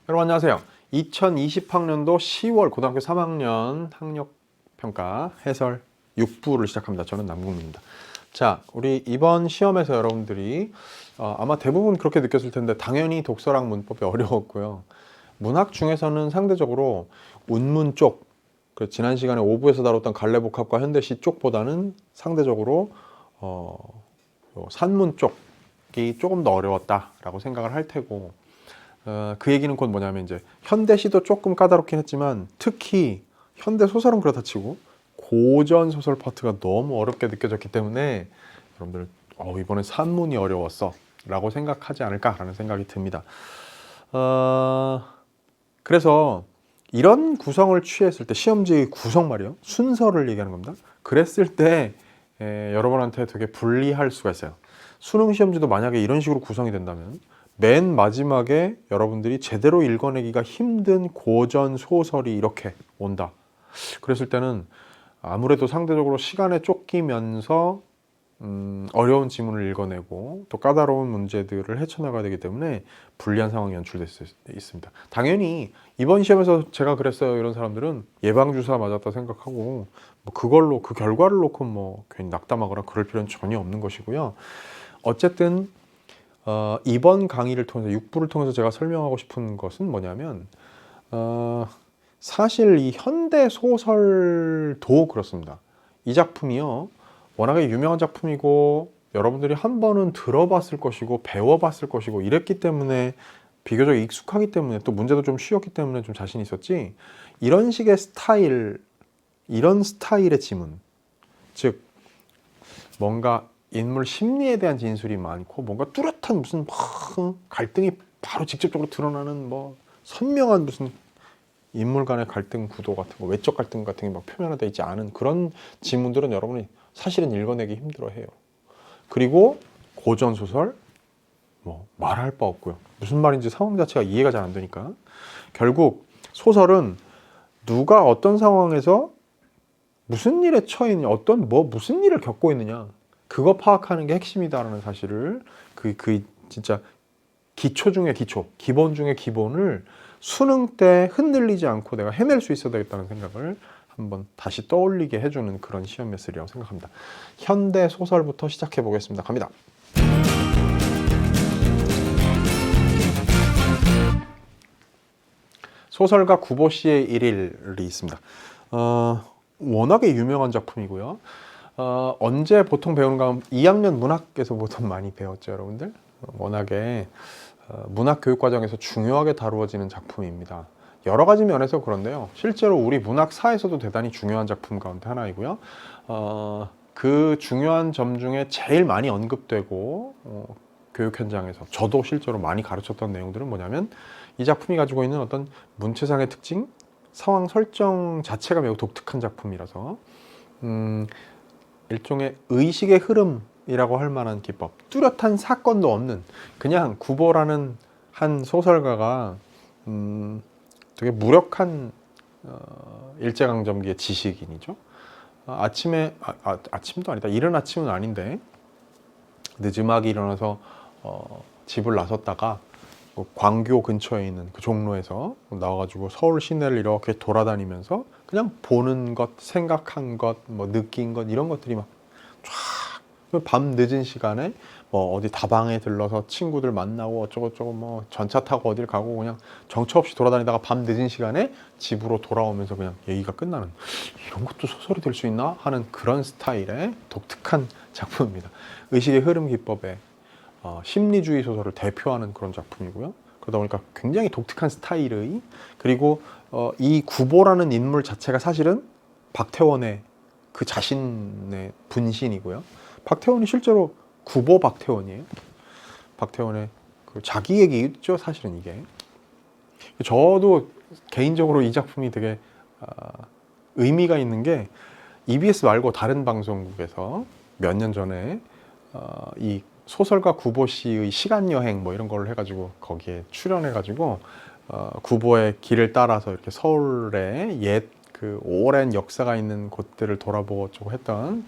여러분 안녕하세요. 2020학년도 10월 고등학교 3학년 학력평가 해설 6부를 시작합니다. 저는 남궁민입니다. 자, 우리 이번 시험에서 여러분들이 아마 대부분 그렇게 느꼈을 텐데 당연히 독서랑 문법이 어려웠고요. 문학 중에서는 상대적으로 운문 쪽, 지난 시간에 5부에서 다뤘던 갈래복합과 현대시 쪽보다는 상대적으로 산문 쪽이 조금 더 어려웠다라고 생각을 할 테고, 그 얘기는 곧 뭐냐면 이제 현대시도 조금 까다롭긴 했지만 특히 현대 소설은 그렇다 치고 고전 소설 파트가 너무 어렵게 느껴졌기 때문에 여러분들 이번에 산문이 어려웠어 라고 생각하지 않을까라는 생각이 듭니다. 그래서 이런 구성을 취했을 때, 시험지 구성 말이요, 순서를 얘기하는 겁니다. 그랬을 때 여러분한테 되게 불리할 수가 있어요. 수능 시험지도 만약에 이런 식으로 구성이 된다면 맨 마지막에 여러분들이 제대로 읽어내기가 힘든 고전 소설이 이렇게 온다. 그랬을 때는 아무래도 상대적으로 시간에 쫓기면서 어려운 지문을 읽어내고 또 까다로운 문제들을 헤쳐나가야 되기 때문에 불리한 상황이 연출될 수 있습니다. 당연히 이번 시험에서 제가 그랬어요 이런 사람들은 예방주사 맞았다 생각하고 뭐 그걸로 그 결과를 놓고 뭐 괜히 낙담하거나 그럴 필요는 전혀 없는 것이고요. 어쨌든 이번 강의를 통해서 6부를 통해서 제가 설명하고 싶은 것은 뭐냐면 사실 이 현대 소설도 그렇습니다. 이 작품이요, 워낙에 유명한 작품이고 여러분들이 한 번은 들어봤을 것이고 배워봤을 것이고 이랬기 때문에 비교적 익숙하기 때문에 또 문제도 좀 쉬웠기 때문에 좀 자신 있었지, 이런 식의 스타일, 이런 스타일의 지문, 즉 뭔가 인물 심리에 대한 진술이 많고 뭔가 뚜렷한 무슨 갈등이 바로 직접적으로 드러나는 뭐 선명한 무슨 인물 간의 갈등 구도 같은 거, 외적 갈등 같은 게 막 표면화되어 있지 않은 그런 지문들은 여러분이 사실은 읽어내기 힘들어해요. 그리고 고전 소설 뭐 말할 바 없고요. 무슨 말인지 상황 자체가 이해가 잘 안 되니까 결국 소설은 누가 어떤 상황에서 무슨 일에 처해 있느냐, 무슨 일을 겪고 있느냐, 그거 파악하는 게 핵심이다라는 사실을, 진짜 기초 중에 기초, 기본 중에 기본을 수능 때 흔들리지 않고 내가 해낼 수 있어야 되겠다는 생각을 한번 다시 떠올리게 해주는 그런 시험 메시지라고 생각합니다. 현대 소설부터 시작해 보겠습니다. 갑니다. 소설가 구보씨의 일일이 있습니다. 워낙에 유명한 작품이고요. 언제 보통 배우는가 하면 2학년 문학에서 보통 많이 배웠죠, 여러분들. 워낙에 문학 교육 과정에서 중요하게 다루어지는 작품입니다. 여러 가지 면에서 그런데요, 실제로 우리 문학사에서도 대단히 중요한 작품 가운데 하나이고요. 그 중요한 점 중에 제일 많이 언급되고 교육 현장에서 저도 실제로 많이 가르쳤던 내용들은 뭐냐면, 이 작품이 가지고 있는 어떤 문체상의 특징, 상황 설정 자체가 매우 독특한 작품이라서 일종의 의식의 흐름이라고 할 만한 기법, 뚜렷한 사건도 없는 그냥 구보라는 한 소설가가 되게 무력한 일제강점기의 지식인이죠. 아침도 아니다, 이른 아침은 아닌데 늦음하게 일어나서 집을 나섰다가 광교 근처에 있는 그 종로에서 나와가지고 서울 시내를 이렇게 돌아다니면서 그냥 보는 것, 생각한 것, 뭐 느낀 것, 이런 것들이 막 쫙 밤 늦은 시간에 뭐 어디 다방에 들러서 친구들 만나고 어쩌고저쩌고 뭐 전차 타고 어딜 가고 그냥 정처 없이 돌아다니다가 밤 늦은 시간에 집으로 돌아오면서 그냥 얘기가 끝나는, 이런 것도 소설이 될 수 있나 하는 그런 스타일의 독특한 작품입니다. 의식의 흐름 기법에 심리주의 소설을 대표하는 그런 작품이고요. 그러다 보니까 굉장히 독특한 스타일의, 그리고 이 구보라는 인물 자체가 사실은 박태원의 그 자신의 분신이고요. 박태원이 실제로 구보 박태원이에요. 박태원의 그 자기 얘기죠, 사실은 이게. 저도 개인적으로 이 작품이 되게 의미가 있는 게, EBS 말고 다른 방송국에서 몇 년 전에 이 소설가 구보 씨의 시간여행 뭐 이런 걸 해가지고 거기에 출연해가지고 구보의 길을 따라서 이렇게 서울의 옛 그 오랜 역사가 있는 곳들을 돌아보고 했던,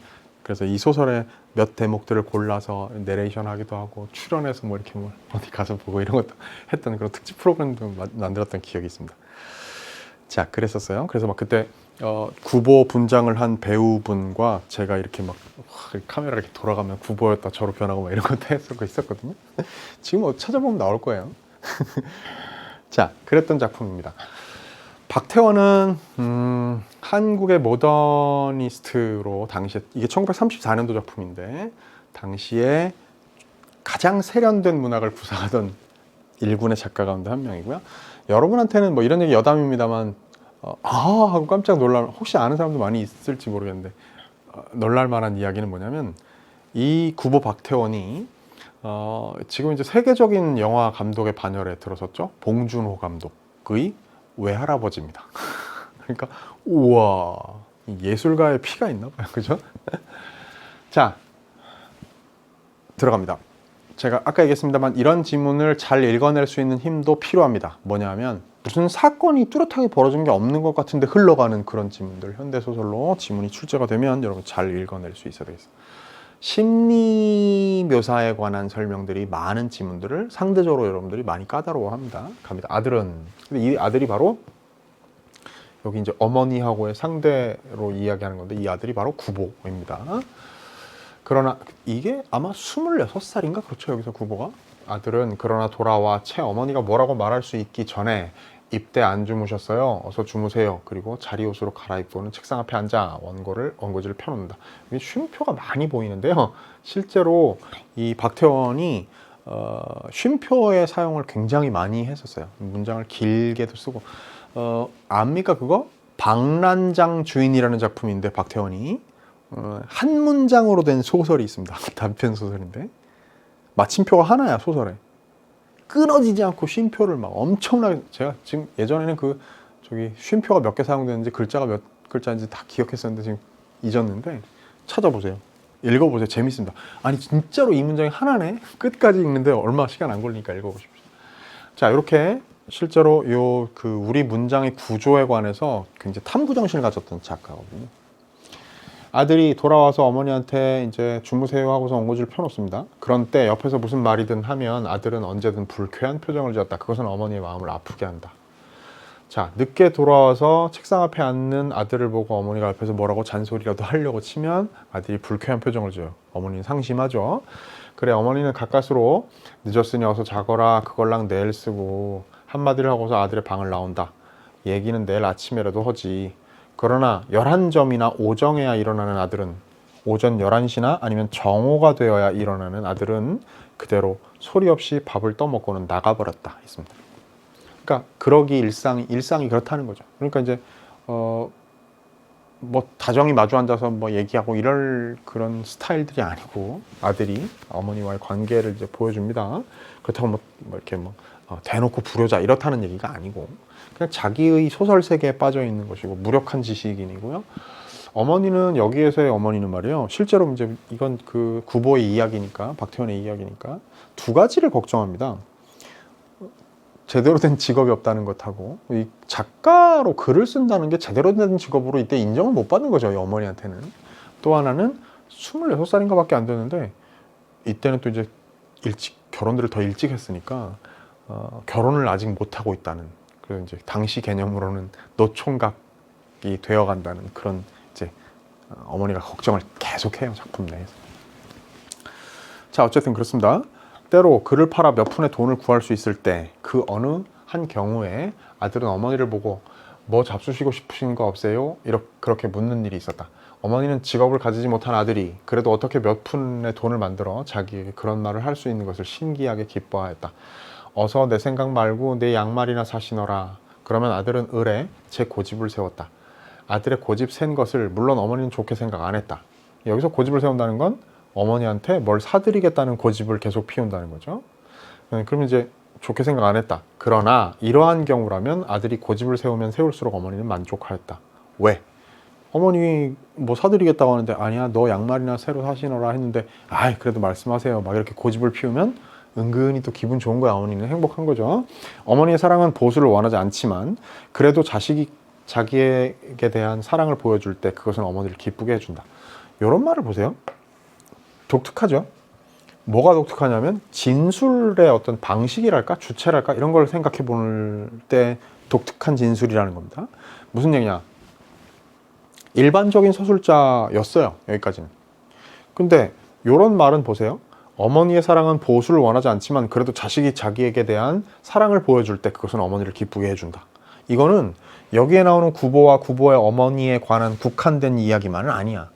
그래서 이 소설의 몇 대목들을 골라서 내레이션 하기도 하고 출연해서 뭐 이렇게 뭐 어디 가서 보고 이런 것도 했던 그런 특집 프로그램도 만들었던 기억이 있습니다. 자, 그랬었어요. 그래서 막 그때 구보 분장을 한 배우분과 제가 이렇게 막 카메라 이렇게 돌아가면 구보였다 저로 변하고 막 이런 것도 했었고 있었거든요. 지금 찾아보면 나올 거예요. 자, 그랬던 작품입니다. 박태원은 한국의 모더니스트로 당시에 이게 1934년도 작품인데 당시에 가장 세련된 문학을 구사하던 일군의 작가 가운데 한 명이고요. 여러분한테는 뭐 이런 얘기 여담입니다만 하고 깜짝 놀랄, 혹시 아는 사람도 많이 있을지 모르겠는데 놀랄 만한 이야기는 뭐냐면 이 구보 박태원이 지금 이제 세계적인 영화 감독의 반열에 들어섰죠. 봉준호 감독의 외할아버지입니다. 그러니까 우와, 예술가의 피가 있나 봐요. 그죠? 자, 들어갑니다. 제가 아까 얘기했습니다만 이런 지문을 잘 읽어낼 수 있는 힘도 필요합니다. 뭐냐면 무슨 사건이 뚜렷하게 벌어진 게 없는 것 같은데 흘러가는 그런 지문들, 현대소설로 지문이 출제가 되면 여러분 잘 읽어낼 수 있어야 되겠어요. 심리 묘사에 관한 설명들이 많은 지문들을 상대적으로 여러분들이 많이 까다로워합니다. 갑니다. 아들은, 근데 이 아들이 바로 여기 이제 어머니하고의 상대로 이야기하는 건데 이 아들이 바로 구보입니다. 그러나 이게 아마 26살인가? 그렇죠. 여기서 구보가. 아들은 그러나 돌아와 채 어머니가 뭐라고 말할 수 있기 전에 입대 안 주무셨어요. 어서 주무세요. 그리고 자리 옷으로 갈아입고는 책상 앞에 앉아 원고지를 펴놓는다. 이게 쉼표가 많이 보이는데요. 실제로 이 박태원이 쉼표의 사용을 굉장히 많이 했었어요. 문장을 길게도 쓰고 압니까 그거? 박란장 주인이라는 작품인데 박태원이 한 문장으로 된 소설이 있습니다. 단편 소설인데 마침표가 하나야 소설에. 끊어지지 않고 쉼표를 막 엄청나게, 제가 지금 예전에는 저기 쉼표가 몇 개 사용되는지 글자가 몇 글자인지 다 기억했었는데 지금 잊었는데 찾아보세요. 읽어보세요. 재밌습니다. 아니 진짜로 이 문장이 하나네. 끝까지 읽는데 얼마 시간 안 걸리니까 읽어보십시오. 자, 이렇게 실제로 우리 문장의 구조에 관해서 굉장히 탐구 정신을 가졌던 작가거든요. 아들이 돌아와서 어머니한테 이제 주무세요 하고서 원고지를 펴놓습니다. 그런 때 옆에서 무슨 말이든 하면 아들은 언제든 불쾌한 표정을 지었다. 그것은 어머니의 마음을 아프게 한다. 자, 늦게 돌아와서 책상 앞에 앉는 아들을 보고 어머니가 옆에서 뭐라고 잔소리라도 하려고 치면 아들이 불쾌한 표정을 지어요. 어머니는 상심하죠. 그래, 어머니는 가까스로 늦었으니 어서 자거라. 그걸랑 내일 쓰고 한마디를 하고서 아들의 방을 나온다. 얘기는 내일 아침에라도 하지. 그러나 11점이나 오정해야 일어나는 아들은, 오전 11시나 아니면 정오가 되어야 일어나는 아들은 그대로 소리 없이 밥을 떠먹고는 나가버렸다 했습니다. 그러니까 그러기 일상이 그렇다는 거죠. 그러니까 이제 뭐 다정히 마주 앉아서 뭐 얘기하고 이럴 그런 스타일들이 아니고 아들이 어머니와의 관계를 이제 보여줍니다. 그렇다고 뭐 이렇게 대놓고 부려자 이렇다는 얘기가 아니고 그냥 자기의 소설 세계에 빠져 있는 것이고 무력한 지식인이고요. 어머니는 여기에서의 어머니는 말이에요. 실제로 이제 이건 그 구보의 이야기니까, 박태원의 이야기니까 두 가지를 걱정합니다. 제대로 된 직업이 없다는 것하고 이 작가로 글을 쓴다는 게 제대로 된 직업으로 이때 인정을 못 받는 거죠. 이 어머니한테는. 또 하나는 26살인가 밖에 안 되는데 이때는 또 이제 결혼들을 더 일찍 했으니까 결혼을 아직 못 하고 있다는, 그리고 이제 당시 개념으로는 노총각이 되어간다는 그런 이제 어머니가 걱정을 계속해요, 작품 내에서. 자, 어쨌든 그렇습니다. 때로 글을 팔아 몇 푼의 돈을 구할 수 있을 때 그 어느 한 경우에 아들은 어머니를 보고 뭐 잡수시고 싶으신 거 없어요? 그렇게 묻는 일이 있었다. 어머니는 직업을 가지지 못한 아들이 그래도 어떻게 몇 푼의 돈을 만들어 자기에게 그런 말을 할 수 있는 것을 신기하게 기뻐하였다. 어서 내 생각 말고 내 양말이나 사시너라. 그러면 아들은 을에 제 고집을 세웠다. 아들의 고집 센 것을 물론 어머니는 좋게 생각 안 했다. 여기서 고집을 세운다는 건 어머니한테 뭘 사드리겠다는 고집을 계속 피운다는 거죠. 그러면 이제 좋게 생각 안 했다. 그러나 이러한 경우라면 아들이 고집을 세우면 세울수록 어머니는 만족하였다. 왜? 어머니 뭐 사드리겠다고 하는데 아니야 너 양말이나 새로 사시너라 했는데 아이 그래도 말씀하세요 막 이렇게 고집을 피우면 은근히 또 기분 좋은 거야. 어머니는 행복한 거죠. 어머니의 사랑은 보수를 원하지 않지만 그래도 자식이 자기에게 대한 사랑을 보여줄 때 그것은 어머니를 기쁘게 해준다. 이런 말을 보세요. 독특하죠? 뭐가 독특하냐면 진술의 어떤 방식이랄까 주체랄까 이런 걸 생각해 볼 때 독특한 진술이라는 겁니다. 무슨 얘기냐? 일반적인 서술자였어요. 여기까지는. 근데 이런 말은 보세요. 어머니의 사랑은 보수를 원하지 않지만 그래도 자식이 자기에게 대한 사랑을 보여줄 때 그것은 어머니를 기쁘게 해준다. 이거는 여기에 나오는 구보와 구보의 어머니에 관한 국한된 이야기만은 아니야.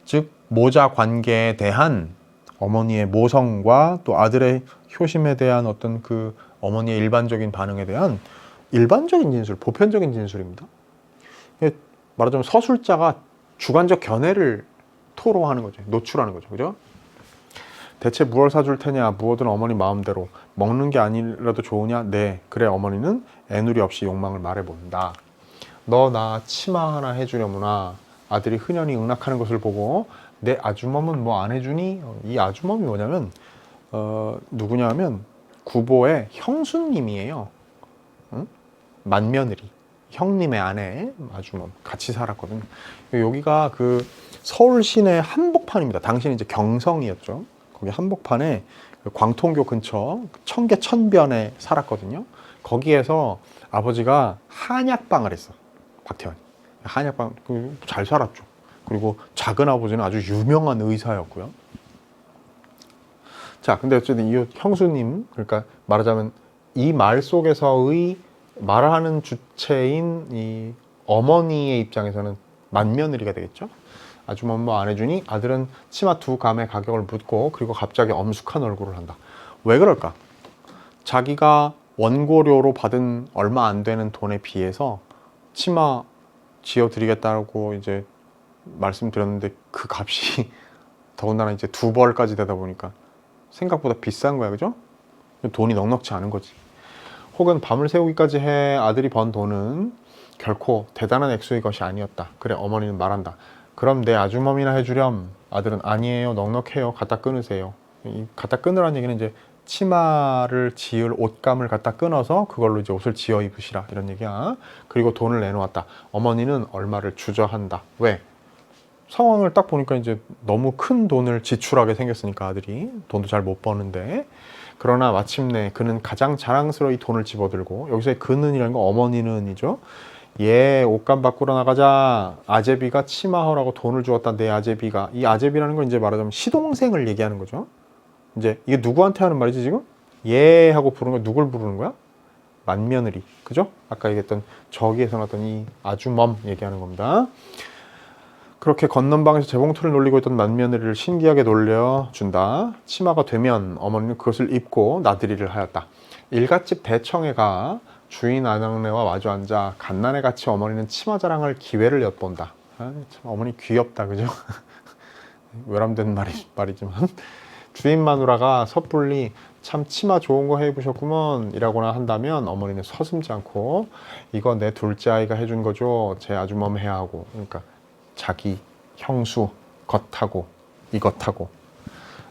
즉 모자 관계에 대한 어머니의 모성과 또 아들의 효심에 대한 어떤 그 어머니의 일반적인 반응에 대한 일반적인 진술, 보편적인 진술입니다. 말하자면 서술자가 주관적 견해를 토로하는 거죠. 노출하는 거죠. 그죠? 대체 무얼 사줄 테냐? 무엇든 어머니 마음대로. 먹는 게 아니라도 좋으냐? 네. 그래 어머니는 애누리 없이 욕망을 말해본다. 너 나 치마 하나 해주려무나. 아들이 흔연히 응낙하는 것을 보고 내 아주멈은 뭐 안 해주니? 이 아주멈이 뭐냐면 누구냐면 구보의 형수님이에요. 응? 맏며느리. 형님의 아내 아주멈 같이 살았거든요. 여기가 그 서울 시내 한복판입니다. 당시는 이제 경성이었죠. 거기 한복판에 광통교 근처 청계 천변에 살았거든요. 거기에서 아버지가 한약방을 했어. 박태환이. 한약방 잘 살았죠. 그리고 작은 아버지는 아주 유명한 의사였고요. 자, 근데 어쨌든 이 형수님, 그러니까 말하자면 이 말 속에서의 말하는 주체인 이 어머니의 입장에서는 맏며느리가 되겠죠. 아주멈 뭐 안 해주니? 아들은 치마 2감의 가격을 묻고 그리고 갑자기 엄숙한 얼굴을 한다. 왜 그럴까? 자기가 원고료로 받은 얼마 안 되는 돈에 비해서 치마 지어드리겠다고 이제 말씀드렸는데 그 값이 더군다나 이제 2벌까지 되다 보니까 생각보다 비싼 거야. 그죠? 돈이 넉넉지 않은 거지. 혹은 밤을 새우기까지 해 아들이 번 돈은 결코 대단한 액수의 것이 아니었다. 그래 어머니는 말한다. 그럼 내 아주머니나 해주렴. 아들은 아니에요. 넉넉해요. 갖다 끊으세요. 이 갖다 끊으라는 얘기는 이제 치마를 지을 옷감을 갖다 끊어서 그걸로 이제 옷을 지어 입으시라 이런 얘기야. 그리고 돈을 내놓았다. 어머니는 얼마를 주저한다. 왜? 상황을 딱 보니까 이제 너무 큰 돈을 지출하게 생겼으니까 아들이 돈도 잘 못 버는데 그러나 마침내 그는 가장 자랑스러이 돈을 집어들고 여기서의 그는이라는 건 어머니는이죠. 얘 옷감 바꾸러 나가자. 아제비가 치마하라고 돈을 주었다. 내 아제비가. 이 아제비라는 건 이제 말하자면 시동생을 얘기하는 거죠. 이제 이게 누구한테 하는 말이지 지금? 얘 하고 부르는 거 누굴 부르는 거야? 맏며느리. 그죠? 아까 얘기했던 저기에서 나왔던 이 아주멈 얘기하는 겁니다. 그렇게 건넌방에서 재봉틀을 놀리고 있던 맏며느리를 신기하게 놀려준다. 치마가 되면 어머니는 그것을 입고 나들이를 하였다. 일갓집 대청에 가 주인 아낙네와 마주 앉아 갓난애같이 어머니는 치마 자랑할 기회를 엿본다. 아, 참 어머니 귀엽다. 그죠? 외람된 말이지만 주인 마누라가 섣불리 참 치마 좋은 거 해입으셨구먼 이라고나 한다면 어머니는 서슴지 않고 이거 내 둘째 아이가 해준 거죠. 제 아주멈 해야 하고. 그러니까 자기 형수 겉하고 이것하고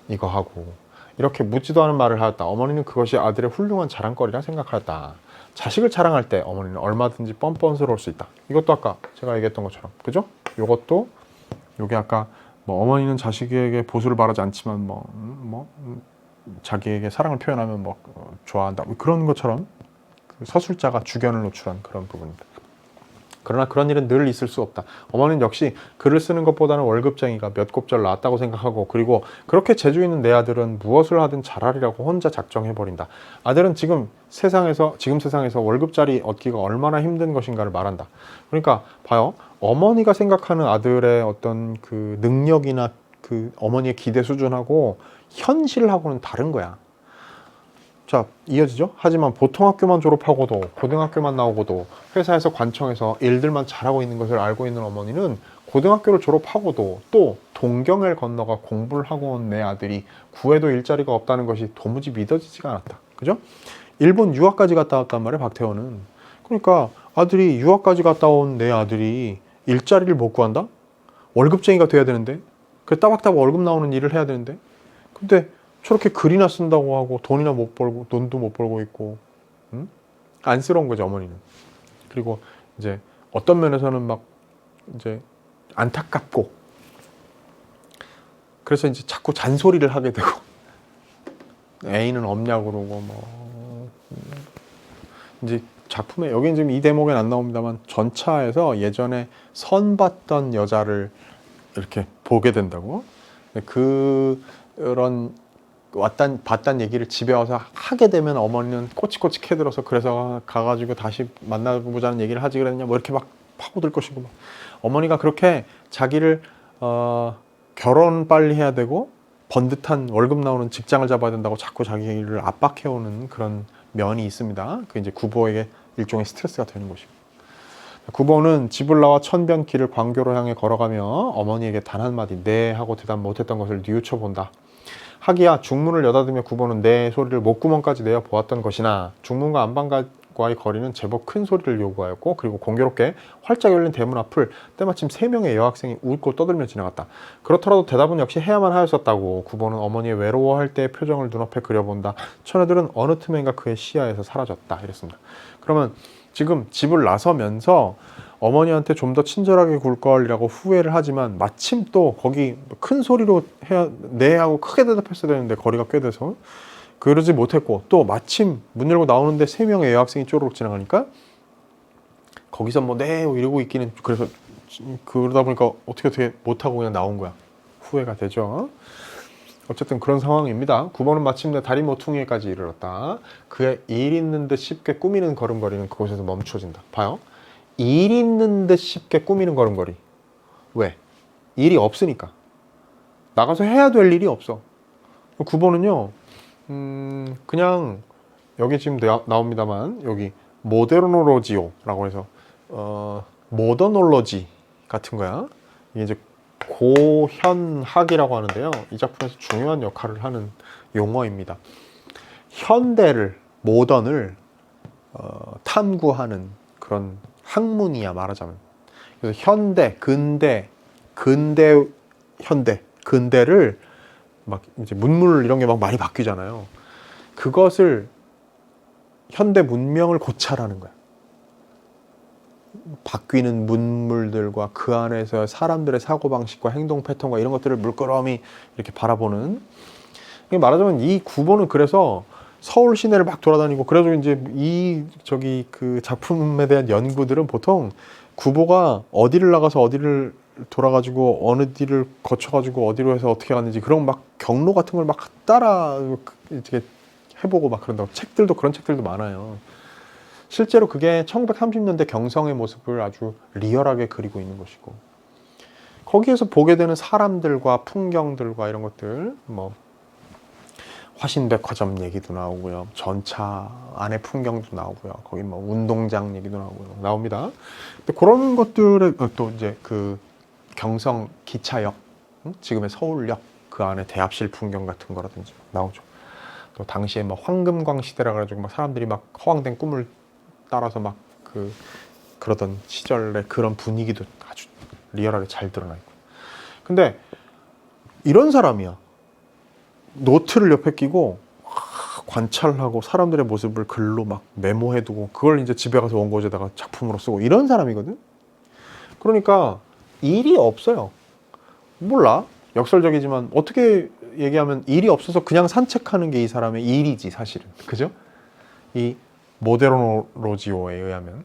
이거 하고 이렇게 묻지도 않은 말을 하였다. 어머니는 그것이 아들의 훌륭한 자랑거리라 생각하였다. 자식을 자랑할 때 어머니는 얼마든지 뻔뻔스러울 수 있다. 이것도 아까 제가 얘기했던 것처럼 그죠? 요것도 요게 아까 뭐 어머니는 자식에게 보수를 바라지 않지만 자기에게 사랑을 표현하면 좋아한다. 그런 것처럼 그 서술자가 주견을 노출한 그런 부분입니다. 그러나 그런 일은 늘 있을 수 없다. 어머니는 역시 글을 쓰는 것보다는 월급쟁이가 몇 곱절 낫다고 생각하고 그리고 그렇게 재주 있는 내 아들은 무엇을 하든 잘하리라고 혼자 작정해버린다. 아들은 지금 세상에서 월급짜리 얻기가 얼마나 힘든 것인가를 말한다. 그러니까 봐요. 어머니가 생각하는 아들의 어떤 그 능력이나 그 어머니의 기대 수준하고 현실하고는 다른 거야. 자, 이어지죠? 하지만 보통 학교만 졸업하고도 고등학교만 나오고도 회사에서 관청에서 일들만 잘하고 있는 것을 알고 있는 어머니는 고등학교를 졸업하고도 또 동경을 건너가 공부를 하고 온 내 아들이 구해도 일자리가 없다는 것이 도무지 믿어지지가 않았다. 그죠? 일본 유학까지 갔다 왔단 말이에요, 박태원은. 그러니까 아들이 유학까지 갔다 온 내 아들이 일자리를 못 구한다? 월급쟁이가 돼야 되는데 그 따박따박 월급 나오는 일을 해야 되는데 근데 저렇게 글이나 쓴다고 하고 돈이나 못 벌고 돈도 못 벌고 있고 안쓰러운 거죠 어머니는. 그리고 이제 어떤 면에서는 막 이제 안타깝고 그래서 이제 자꾸 잔소리를 하게 되고 애인은 없냐고 그러고 뭐 이제 작품에 여기는 지금 이 대목엔 안 나옵니다만 전차에서 예전에 선봤던 여자를 이렇게 보게 된다고. 그런 봤단 얘기를 집에 와서 하게 되면 어머니는 꼬치꼬치 캐들어서 그래서 가가지고 다시 만나보자는 얘기를 하지 그랬냐 뭐 이렇게 막 파고들 것이고 막. 어머니가 그렇게 자기를 결혼 빨리 해야 되고 번듯한 월급 나오는 직장을 잡아야 된다고 자꾸 자기를 압박해오는 그런 면이 있습니다. 그 이제 구보에게 일종의 스트레스가 되는 것이고. 구보는 집을 나와 천변길을 광교로 향해 걸어가며 어머니에게 단 한마디 네 하고 대답 못했던 것을 뉘우쳐 본다. 하기야 중문을 여닫으며 구보는 네 소리를 목구멍까지 내어 보았던 것이나 중문과 안방과의 거리는 제법 큰 소리를 요구하였고 그리고 공교롭게 활짝 열린 대문 앞을 때마침 3명의 여학생이 웃고 떠들며 지나갔다. 그렇더라도 대답은 역시 해야만 하였었다고. 구보는 어머니의 외로워할 때의 표정을 눈앞에 그려본다. 처녀들은 어느 틈엔가 그의 시야에서 사라졌다. 이랬습니다. 그러면 지금 집을 나서면서 어머니한테 좀 더 친절하게 굴 걸이라고 후회를 하지만 마침 또 거기 큰 소리로 해야 네 하고 크게 대답했어야 되는데 거리가 꽤 돼서 그러지 못했고 또 마침 문 열고 나오는데 3명의 여학생이 쪼르륵 지나가니까 거기서 뭐 네 이러고 있기는 그래서 그러다 보니까 어떻게 못하고 그냥 나온 거야. 후회가 되죠. 어쨌든 그런 상황입니다. 9번은 마침내 다리 모퉁이에까지 이르렀다. 그의 일 있는 듯 쉽게 꾸미는 걸음걸이는 그곳에서 멈춰진다. 봐요. 일 있는 듯 쉽게 꾸미는 걸음걸이. 왜? 일이 없으니까. 나가서 해야 될 일이 없어. 9번은요. 그냥 여기 지금 나옵니다만 여기 모더놀로지오라고 해서 모더놀로지 같은 거야. 이게 이제 고현학이라고 하는데요. 이 작품에서 중요한 역할을 하는 용어입니다. 현대를 모던을 탐구하는 그런 학문이야 말하자면. 그래서 현대, 근대, 현대, 근대를 막 이제 문물 이런 게 막 많이 바뀌잖아요. 그것을 현대 문명을 고찰하는 거야. 바뀌는 문물들과 그 안에서 사람들의 사고방식과 행동 패턴과 이런 것들을 물끄러미 이렇게 바라보는. 말하자면 이 구보는 그래서 서울 시내를 막 돌아다니고 그래서 이제 그 작품에 대한 연구들은 보통 구보가 어디를 나가서 어디를 돌아가지고 어느 뒤를 거쳐가지고 어디로 해서 어떻게 갔는지 그런 막 경로 같은 걸 막 따라 이렇게 해보고 막 그런다고. 그런 책들도 많아요. 실제로 그게 1930년대 경성의 모습을 아주 리얼하게 그리고 있는 것이고 거기에서 보게 되는 사람들과 풍경들과 이런 것들 뭐 화신백화점 얘기도 나오고요. 전차 안의 풍경도 나오고요. 거기 뭐 운동장 얘기도 나옵니다. 근데 그런 것들에 또 이제 그 경성 기차역, 지금의 서울역 그 안에 대합실 풍경 같은 거라든지 나오죠. 또 당시에 뭐 황금광 시대라 가지고 막 사람들이 막 허황된 꿈을 따라서 막 그러던 시절의 그런 분위기도 아주 리얼하게 잘 드러나 있고. 근데 이런 사람이야. 노트를 옆에 끼고 관찰하고 사람들의 모습을 글로 막 메모해두고 그걸 이제 집에 가서 원고지에다가 작품으로 쓰고 이런 사람이거든. 그러니까 일이 없어요. 몰라. 역설적이지만 어떻게 얘기하면 일이 없어서 그냥 산책하는 게 이 사람의 일이지 사실은. 그죠? 이 모데로노지오에 의하면.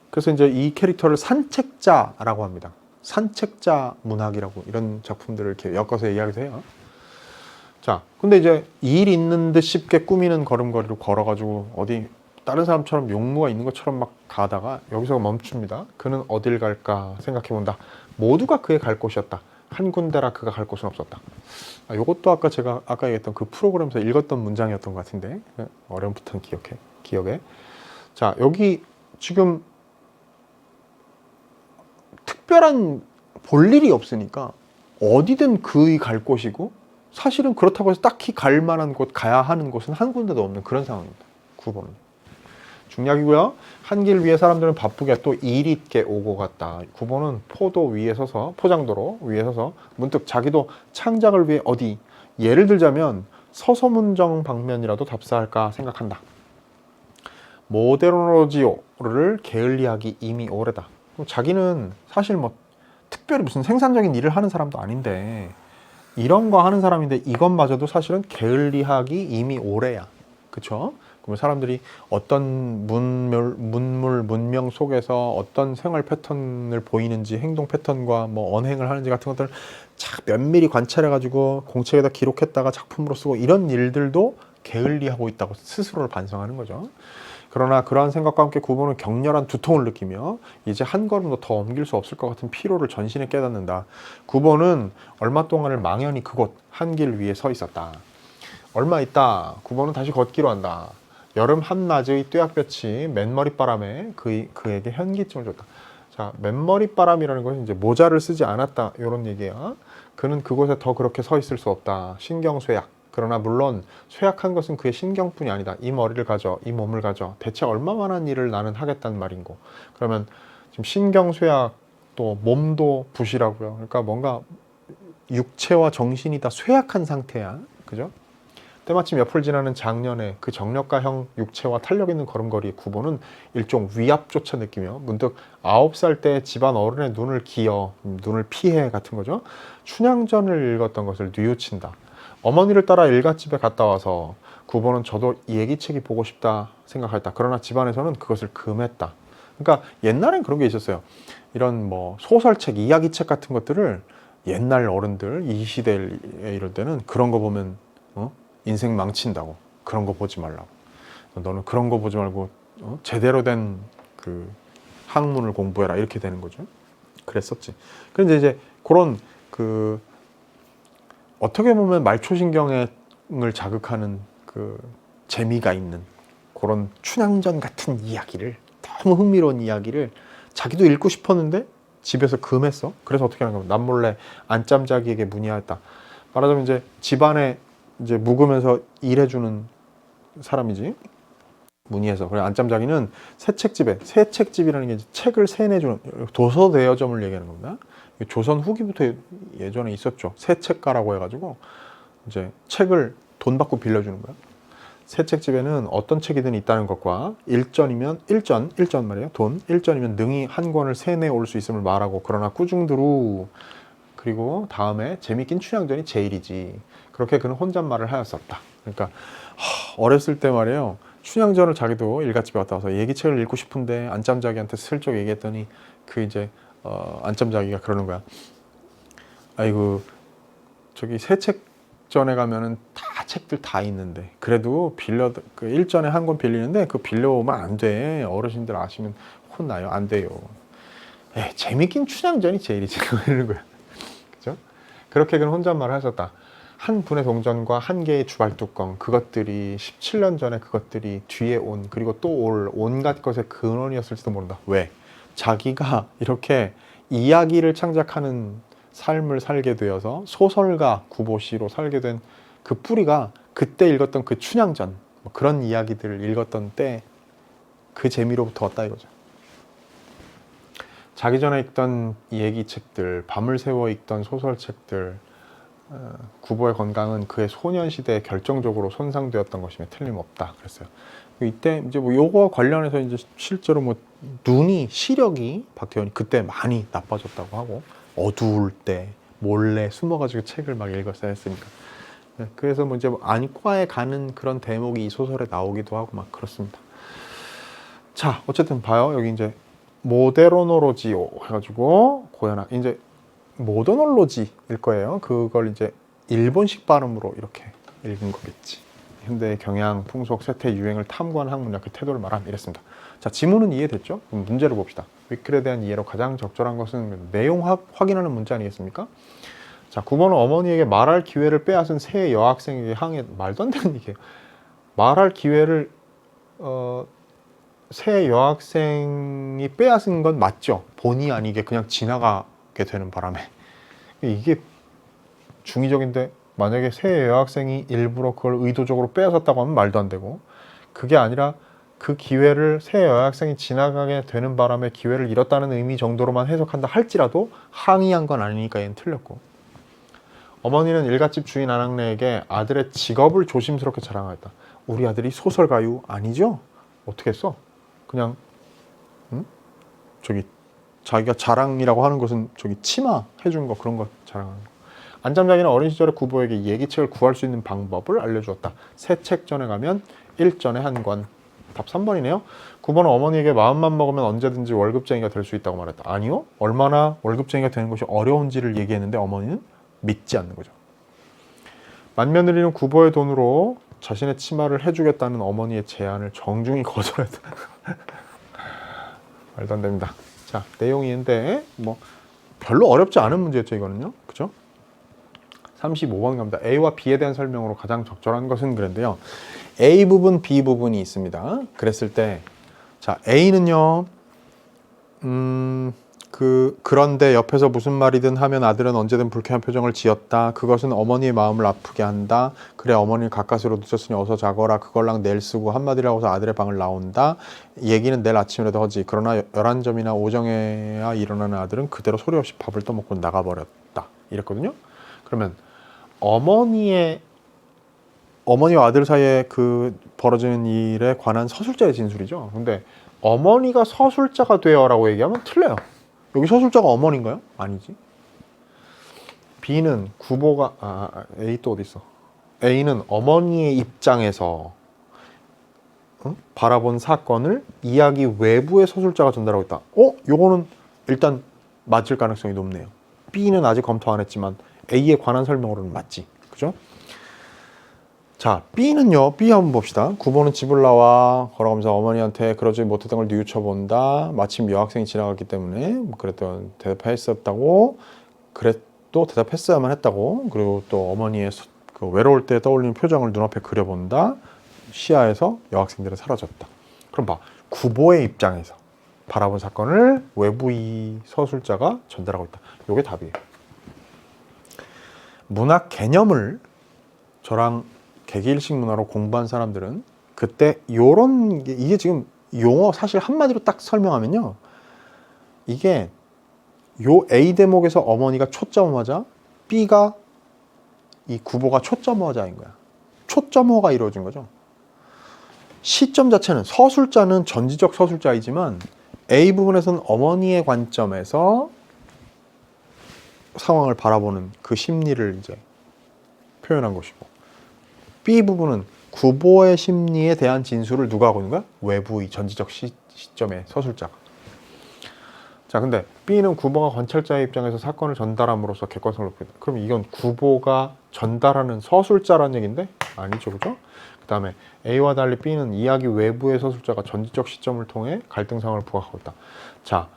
그래서 이제 이 캐릭터를 산책자라고 합니다. 산책자 문학이라고 이런 작품들을 이렇게 엮어서 이야기를 해요. 자, 근데 이제 일 있는 듯 쉽게 꾸미는 걸음걸이로 걸어가지고 어디 다른 사람처럼 용무가 있는 것처럼 막 가다가 여기서 멈춥니다. 그는 어딜 갈까 생각해본다. 모두가 그의 갈 곳이었다. 한 군데라 그가 갈 곳은 없었다. 이것도 제가 아까 얘기했던 그 프로그램에서 읽었던 문장이었던 것 같은데 어렴풋한 기억에. 자, 여기 지금 특별한 볼 일이 없으니까 어디든 그의 갈 곳이고 사실은 그렇다고 해서 딱히 갈 만한 곳, 가야 하는 곳은 한 군데도 없는 그런 상황입니다. 9번은. 중략이고요. 한 길 위에 사람들은 바쁘게 또 일 있게 오고 갔다. 9번은 포장도로 위에 서서 문득 자기도 창작을 위해 어디, 예를 들자면 서서문정 방면이라도 답사할까 생각한다. 모데로노지오를 게을리하기 이미 오래다. 자기는 사실 뭐 특별히 무슨 생산적인 일을 하는 사람도 아닌데 이런 거 하는 사람인데 이것마저도 사실은 게을리하기 이미 오래야. 그쵸? 그러면 사람들이 어떤 문명 속에서 어떤 생활 패턴을 보이는지 행동 패턴과 뭐 언행을 하는지 같은 것들을 착 면밀히 관찰해가지고 공책에다 기록했다가 작품으로 쓰고 이런 일들도 게을리하고 있다고 스스로를 반성하는 거죠. 그러나 그러한 생각과 함께 구보는 격렬한 두통을 느끼며 이제 한 걸음도 더 옮길 수 없을 것 같은 피로를 전신에 깨닫는다. 구보는 얼마 동안을 망연히 그곳 한 길 위에 서 있었다. 얼마 있다 구보는 다시 걷기로 한다. 여름 한낮의 뙤약볕이 맨머리바람에 그에게 현기증을 줬다. 자, 맨머리바람이라는 것은 이제 모자를 쓰지 않았다 이런 얘기야. 그는 그곳에 더 그렇게 서 있을 수 없다. 신경쇠약. 그러나 물론 쇠약한 것은 그의 신경뿐이 아니다. 이 머리를 가져, 이 몸을 가져 대체 얼마만한 일을 나는 하겠단 말인고. 그러면 지금 신경쇠약 또 몸도 부실하고요. 그러니까 뭔가 육체와 정신이 다 쇠약한 상태야. 그죠? 때마침 옆을 지나는 작년에 그 정력가형 육체와 탄력 있는 걸음걸이의 구보는 일종 위압조차 느끼며 문득 9살 때 집안 어른의 눈을 기어, 눈을 피해 같은 거죠. 춘향전을 읽었던 것을 뉘우친다. 어머니를 따라 일갓집에 갔다 와서 구보는 저도 얘기책이 보고 싶다 생각했다. 그러나 집안에서는 그것을 금했다. 그러니까 옛날엔 그런 게 있었어요. 이런 뭐 소설책, 이야기책 같은 것들을 옛날 어른들, 이 시대에 이럴 때는 그런 거 보면 인생 망친다고. 그런 거 보지 말라고. 너는 그런 거 보지 말고 제대로 된 그 학문을 공부해라 이렇게 되는 거죠. 그랬었지. 그런데 이제 그런 그 어떻게 보면 말초신경을 자극하는 그 재미가 있는 그런 춘향전 같은 이야기를, 너무 흥미로운 이야기를 자기도 읽고 싶었는데 집에서 금했어. 그래서 어떻게 하는 거야? 남몰래 안짬자기에게 문의하였다. 말하자면 이제 집안에 이제 묵으면서 일해주는 사람이지. 문의해서. 그래 안짬자기는 새책집이라는 게 책을 세내주는 도서대여점을 얘기하는 겁니다. 조선 후기부터 예전에 있었죠. 새책가라고 해가지고 이제 책을 돈 받고 빌려주는 거야. 새책집에는 어떤 책이든 있다는 것과 일전 말이에요. 돈 일전이면 능히 한 권을 세내 올 수 있음을 말하고, 그러나 꾸중두루 그리고 다음에 재밌긴 춘향전이 제일이지. 그렇게 그는 혼잣말을 하였었다. 그러니까 어렸을 때 말이에요. 춘향전을 자기도 일갓집에 갔다 와서 얘기책을 읽고 싶은데 안짬자기한테 슬쩍 얘기했더니 그 이제 안짬자기가 그러는 거야. 아이고 저기 새책전에 가면은 다 책들 다 있는데 그래도 그 일전에 한 권 빌리는데 그 빌려오면 안 돼. 어르신들 아시면 혼나요. 안 돼요. 재밌긴 춘향전이 제일이지. 이러는 거야. 그죠? 그렇게 그는 혼잣말을 하셨다. 한 분의 동전과 한 개의 주발뚜껑, 그것들이 17년 전에 그것들이 뒤에 온, 그리고 또 올 온갖 것의 근원이었을지도 모른다. 왜? 자기가 이렇게 이야기를 창작하는 삶을 살게 되어서 소설가 구보시로 살게 된 그 뿌리가 그때 읽었던 그 춘향전, 뭐 그런 이야기들을 읽었던 때 그 재미로부터 왔다 이거죠. 자기 전에 읽던 얘기책들, 밤을 새워 읽던 소설책들, 구보의 건강은 그의 소년시대에 결정적으로 손상되었던 것이며 틀림없다 그랬어요. 이때 이제 뭐 요거와 관련해서 이제 실제로 뭐 시력이 박태원이 그때 많이 나빠졌다고 하고, 어두울 때 몰래 숨어가지고 책을 막 읽었어야 했으니까. 그래서 뭐 이제 안과에 가는 그런 대목이 이 소설에 나오기도 하고 막 그렇습니다. 자, 어쨌든 봐요. 여기 이제 모데로노로지오 해가지고 고현학 이제 모더놀로지일 거예요. 그걸 이제 일본식 발음으로 이렇게 읽은 거겠지. 현대의 경향, 풍속, 세태, 유행을 탐구한 학문이야. 그 태도를 말함. 이랬습니다. 자, 지문은 이해됐죠? 그럼 문제를 봅시다. 위클에 대한 이해로 가장 적절한 것은 내용 확인하는 문제 아니겠습니까? 자, 9번은 어머니에게 말할 기회를 빼앗은 새 여학생에게 항해. 말도 안 되는 얘기예요. 말할 기회를 새 여학생이 빼앗은 건 맞죠. 본의 아니게 그냥 지나가게 되는 바람에. 이게 중의적인데, 만약에 새 여학생이 일부러 그걸 의도적으로 빼앗았다고 하면 말도 안 되고, 그게 아니라 그 기회를 새 여학생이 지나가게 되는 바람에 기회를 잃었다는 의미 정도로만 해석한다 할지라도 항의한 건 아니니까 얘는 틀렸고, 어머니는 일갓집 주인 아낙네에게 아들의 직업을 조심스럽게 자랑하였다. 우리 아들이 소설가요? 아니죠? 어떻게 했어? 그냥 저기 자기가 자랑이라고 하는 것은 저기 치마 해준 거 그런 거 자랑하는 거. 안잠자기는 어린 시절에 구보에게 예기책을 구할 수 있는 방법을 알려주었다. 새 책 전에 가면 일전에 한 권. 답 3번이네요. 9번은 어머니에게 마음만 먹으면 언제든지 월급쟁이가 될 수 있다고 말했다. 아니요. 얼마나 월급쟁이가 되는 것이 어려운지를 얘기했는데 어머니는 믿지 않는 거죠. 맏며느리는 구보의 돈으로 자신의 치마를 해주겠다는 어머니의 제안을 정중히 거절했다. 말도 안 됩니다. 자, 내용이 있는데 뭐 별로 어렵지 않은 문제였죠, 이거는요. 그죠? 35번 갑니다. A와 B에 대한 설명으로 가장 적절한 것은 그런데요. A 부분, B 부분이 있습니다. 그랬을 때, 자, A는요, 그런데 옆에서 무슨 말이든 하면 아들은 언제든 불쾌한 표정을 지었다. 그것은 어머니의 마음을 아프게 한다. 그래, 어머니를 가까스로 늦었으니 어서 자거라. 그걸랑 내일 쓰고 한마디라고 해서 아들의 방을 나온다. 얘기는 내일 아침이라도 하지. 그러나 11점이나 오정에야 일어나는 아들은 그대로 소리 없이 밥을 떠먹고 나가버렸다. 이랬거든요. 그러면 어머니와 아들 사이에 그 벌어지는 일에 관한 서술자의 진술이죠. 근데 어머니가 서술자가 되어라고 얘기하면 틀려요. 여기 서술자가 어머니인가요? 아니지. B는 구보가 A 또 어디 있어? A는 어머니의 입장에서 바라본 사건을 이야기 외부의 서술자가 전달하고 있다. 요거는 일단 맞을 가능성이 높네요. B는 아직 검토 안 했지만 A에 관한 설명으로는 맞지. 그죠? 자, B는요. B 한번 봅시다. 9번은 집을 나와 걸어가면서 어머니한테 그러지 못했던 걸 뉘우쳐본다. 마침 여학생이 지나갔기 때문에 그랬던 대답했었다고. 그래도 대답했어야만 했다고. 그리고 또 어머니의 그 외로울 때 떠올리는 표정을 눈앞에 그려본다. 시야에서 여학생들은 사라졌다. 그럼 봐. 구보의 입장에서 바라본 사건을 외부 이 서술자가 전달하고 있다. 이게 답이에요. 문학 개념을 저랑 개기일식 문화로 공부한 사람들은 그때 요런 이게 지금 용어 사실 한마디로 딱 설명하면요. 이게 요 A 대목에서 어머니가 초점화자, B가 이 구보가 초점화자인 거야. 초점화가 이루어진 거죠. 시점 자체는 서술자는 전지적 서술자이지만 A 부분에서는 어머니의 관점에서 상황을 바라보는 그 심리를 이제 표현한 것이고 B 부분은 구보의 심리에 대한 진술을 누가 하고 있는 거야? 외부의 전지적 시점의 서술자가. 자, 근데 B는 구보가 관찰자의 입장에서 사건을 전달함으로써 객관성을 높인다. 그럼 이건 구보가 전달하는 서술자라는 얘기인데? 아니죠, 그죠? 그 다음에 A와 달리 B는 이야기 외부의 서술자가 전지적 시점을 통해 갈등 상황을 부각하고 있다. 자,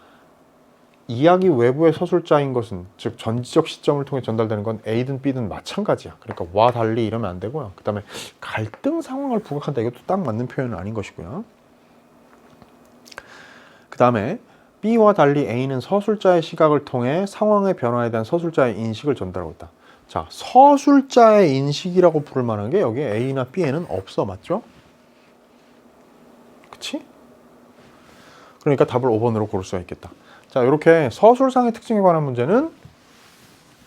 이야기 외부의 서술자인 것은 즉 전지적 시점을 통해 전달되는 건 A든 B든 마찬가지야. 그러니까 와 달리 이러면 안 되고요. 그 다음에 갈등 상황을 부각한다. 이것도 딱 맞는 표현은 아닌 것이고요. 그 다음에 B와 달리 A는 서술자의 시각을 통해 상황의 변화에 대한 서술자의 인식을 전달하고 있다. 자, 서술자의 인식이라고 부를 만한 게 여기 A나 B에는 없어. 맞죠? 그치? 그러니까 답을 5번으로 고를 수가 있겠다. 자, 이렇게 서술상의 특징에 관한 문제는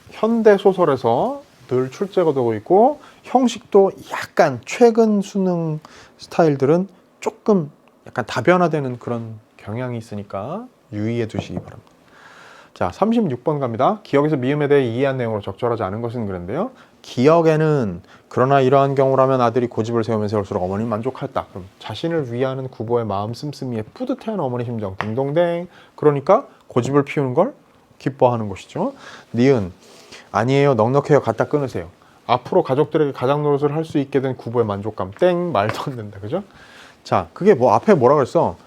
현대 소설에서 늘 출제가 되고 있고 형식도 약간 최근 수능 스타일들은 조금 약간 다변화되는 그런 경향이 있으니까 유의해 두시기 바랍니다. 자, 36번 갑니다. 기억에서 미음에 대해 이해한 내용으로 적절하지 않은 것은 그런데요. 기억에는 그러나 이러한 경우라면 아들이 고집을 세우면 세울수록 어머니는 만족했다. 그럼 자신을 위하는 구보의 마음 씀씀이에 뿌듯해하는 어머니 심정 딩동댕. 그러니까 고집을 피우는 걸 기뻐하는 것이죠. 니은 아니에요. 넉넉해요. 갖다 끊으세요. 앞으로 가족들에게 가장 노릇을 할 수 있게 된 구보의 만족감 땡. 말도 안 된다. 그죠? 자, 그게 뭐 앞에 뭐라 그랬어?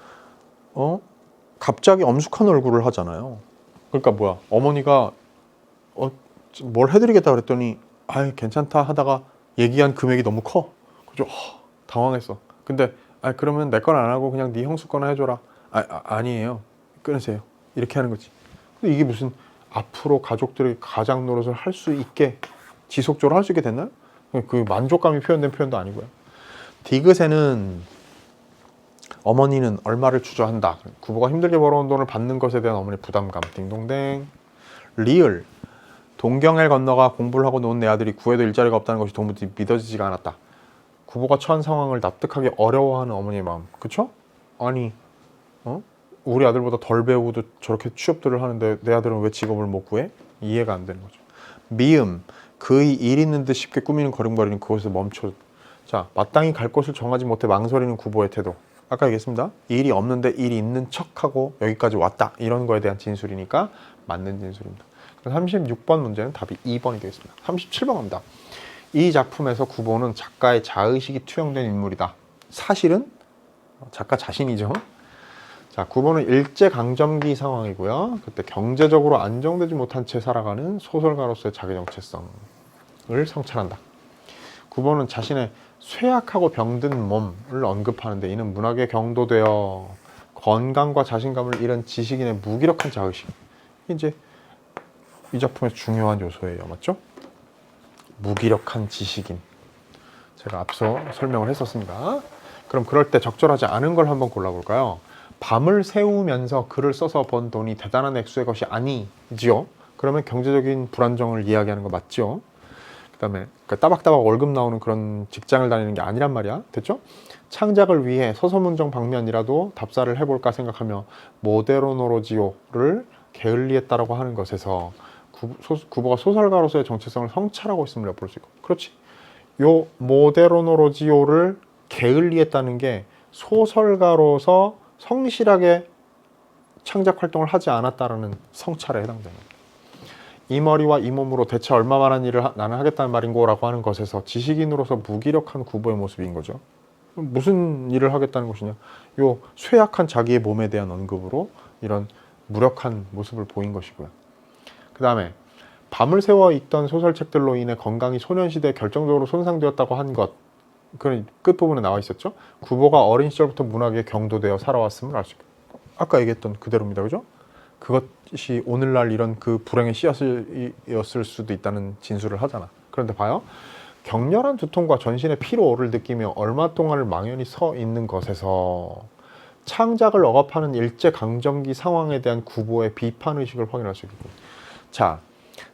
갑자기 엄숙한 얼굴을 하잖아요. 그러니까 뭐야? 어머니가 뭘 해드리겠다 그랬더니 아이 괜찮다 하다가 얘기한 금액이 너무 커. 그죠? 당황했어. 근데 그러면 내 건 안 하고 그냥 네 형수 거나 해줘라. 아니에요. 끊으세요. 이렇게 하는 거지. 근데 이게 무슨 앞으로 가족들이 가장 노릇을 할 수 있게 지속적으로 할 수 있게 됐나요? 그 만족감이 표현된 표현도 아니고요. 디귿에는 어머니는 얼마를 주저한다. 구보가 힘들게 벌어온 돈을 받는 것에 대한 어머니 부담감. 딩동댕. 리을. 동경을 건너가 공부를 하고 놓은 내 아들이 구해도 일자리가 없다는 것이 도무지 믿어지지가 않았다. 구보가 처한 상황을 납득하기 어려워하는 어머니의 마음. 그쵸? 아니, 우리 아들보다 덜 배우고도 저렇게 취업들을 하는데 내 아들은 왜 직업을 못 구해? 이해가 안 되는 거죠. 미음, 그의 일 있는 듯 쉽게 꾸미는 걸음걸이는 그곳에서 멈춰. 자, 마땅히 갈 곳을 정하지 못해 망설이는 구보의 태도. 아까 얘기했습니다. 일이 없는데 일이 있는 척하고 여기까지 왔다. 이런 거에 대한 진술이니까 맞는 진술입니다. 36번 문제는 답이 2번이 되겠습니다. 37번 갑니다. 이 작품에서 구보는 작가의 자의식이 투영된 인물이다. 사실은 작가 자신이죠. 자, 구보는 일제강점기 상황이고요. 그때 경제적으로 안정되지 못한 채 살아가는 소설가로서의 자기 정체성을 성찰한다. 구보는 자신의 쇠약하고 병든 몸을 언급하는데 이는 문학에 경도되어 건강과 자신감을 잃은 지식인의 무기력한 자의식. 이제 이 작품에서 중요한 요소예요. 맞죠? 무기력한 지식인. 제가 앞서 설명을 했었습니다. 그럼 그럴 때 적절하지 않은 걸 한번 골라볼까요? 밤을 새우면서 글을 써서 번 돈이 대단한 액수의 것이 아니지요. 그러면 경제적인 불안정을 이야기하는 거 맞죠? 그다음에 따박따박 월급 나오는 그런 직장을 다니는 게 아니란 말이야. 됐죠? 창작을 위해 서서문정 방면이라도 답사를 해볼까 생각하며 모데로노로지오를 게을리했다라고 하는 것에서 구보가 소설가로서의 정체성을 성찰하고 있음을 볼 수 있고. 그렇지. 요 모데로노로지오를 게을리했다는 게 소설가로서 성실하게 창작 활동을 하지 않았다라는 성찰에 해당됩니다. 이 머리와 이 몸으로 대체 얼마만한 일을 나는 하겠다는 말인고 라고 하는 것에서 지식인으로서 무기력한 구보의 모습인 거죠. 무슨 일을 하겠다는 것이냐. 요 쇠약한 자기의 몸에 대한 언급으로 이런 무력한 모습을 보인 것이고요. 그 다음에 밤을 새워 읽던 소설책들로 인해 건강이 소년시대에 결정적으로 손상되었다고 한 것. 그 끝부분에 나와 있었죠. 구보가 어린 시절부터 문학에 경도되어 살아왔음을 알 수 있고. 아까 얘기했던 그대로입니다. 그죠? 그것이 오늘날 이런 그 불행의 씨앗이었을 수도 있다는 진술을 하잖아. 그런데 봐요. 격렬한 두통과 전신의 피로를 느끼며 얼마 동안을 망연히 서 있는 것에서 창작을 억압하는 일제강점기 상황에 대한 구보의 비판의식을 확인할 수 있겠군요. 자,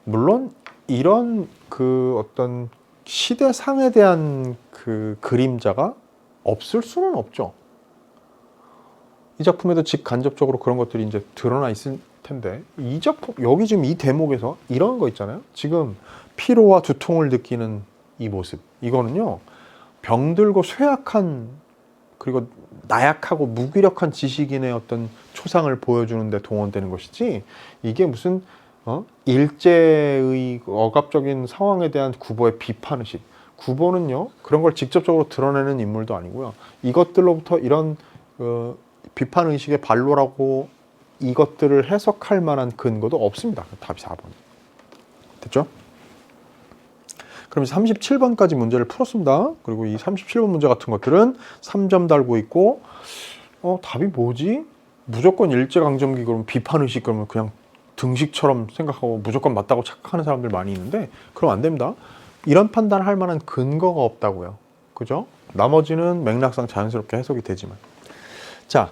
물론 이런 그 어떤 시대상에 대한 그 그림자가 없을 수는 없죠. 이 작품에도 직간접적으로 그런 것들이 이제 드러나 있을 텐데, 이 작품, 여기 지금 이 대목에서 이런 거 있잖아요. 지금 피로와 두통을 느끼는 이 모습. 이거는요, 병들고 쇠약한, 그리고 나약하고 무기력한 지식인의 어떤 초상을 보여주는데 동원되는 것이지, 이게 무슨, 일제의 억압적인 상황에 대한 구보의 비판의식. 구보는요, 그런 걸 직접적으로 드러내는 인물도 아니고요. 이것들로부터 이런, 비판의식의 발로라고 이것들을 해석할 만한 근거도 없습니다. 답이 4번. 됐죠? 그럼 37번까지 문제를 풀었습니다. 그리고 이 37번 문제 같은 것들은 3점 달고 있고, 답이 뭐지? 무조건 일제강점기 그러면 비판의식 그러면 그냥 등식처럼 생각하고 무조건 맞다고 착각하는 사람들 많이 있는데, 그럼 안 됩니다. 이런 판단을 할 만한 근거가 없다고요. 그죠? 나머지는 맥락상 자연스럽게 해석이 되지만. 자,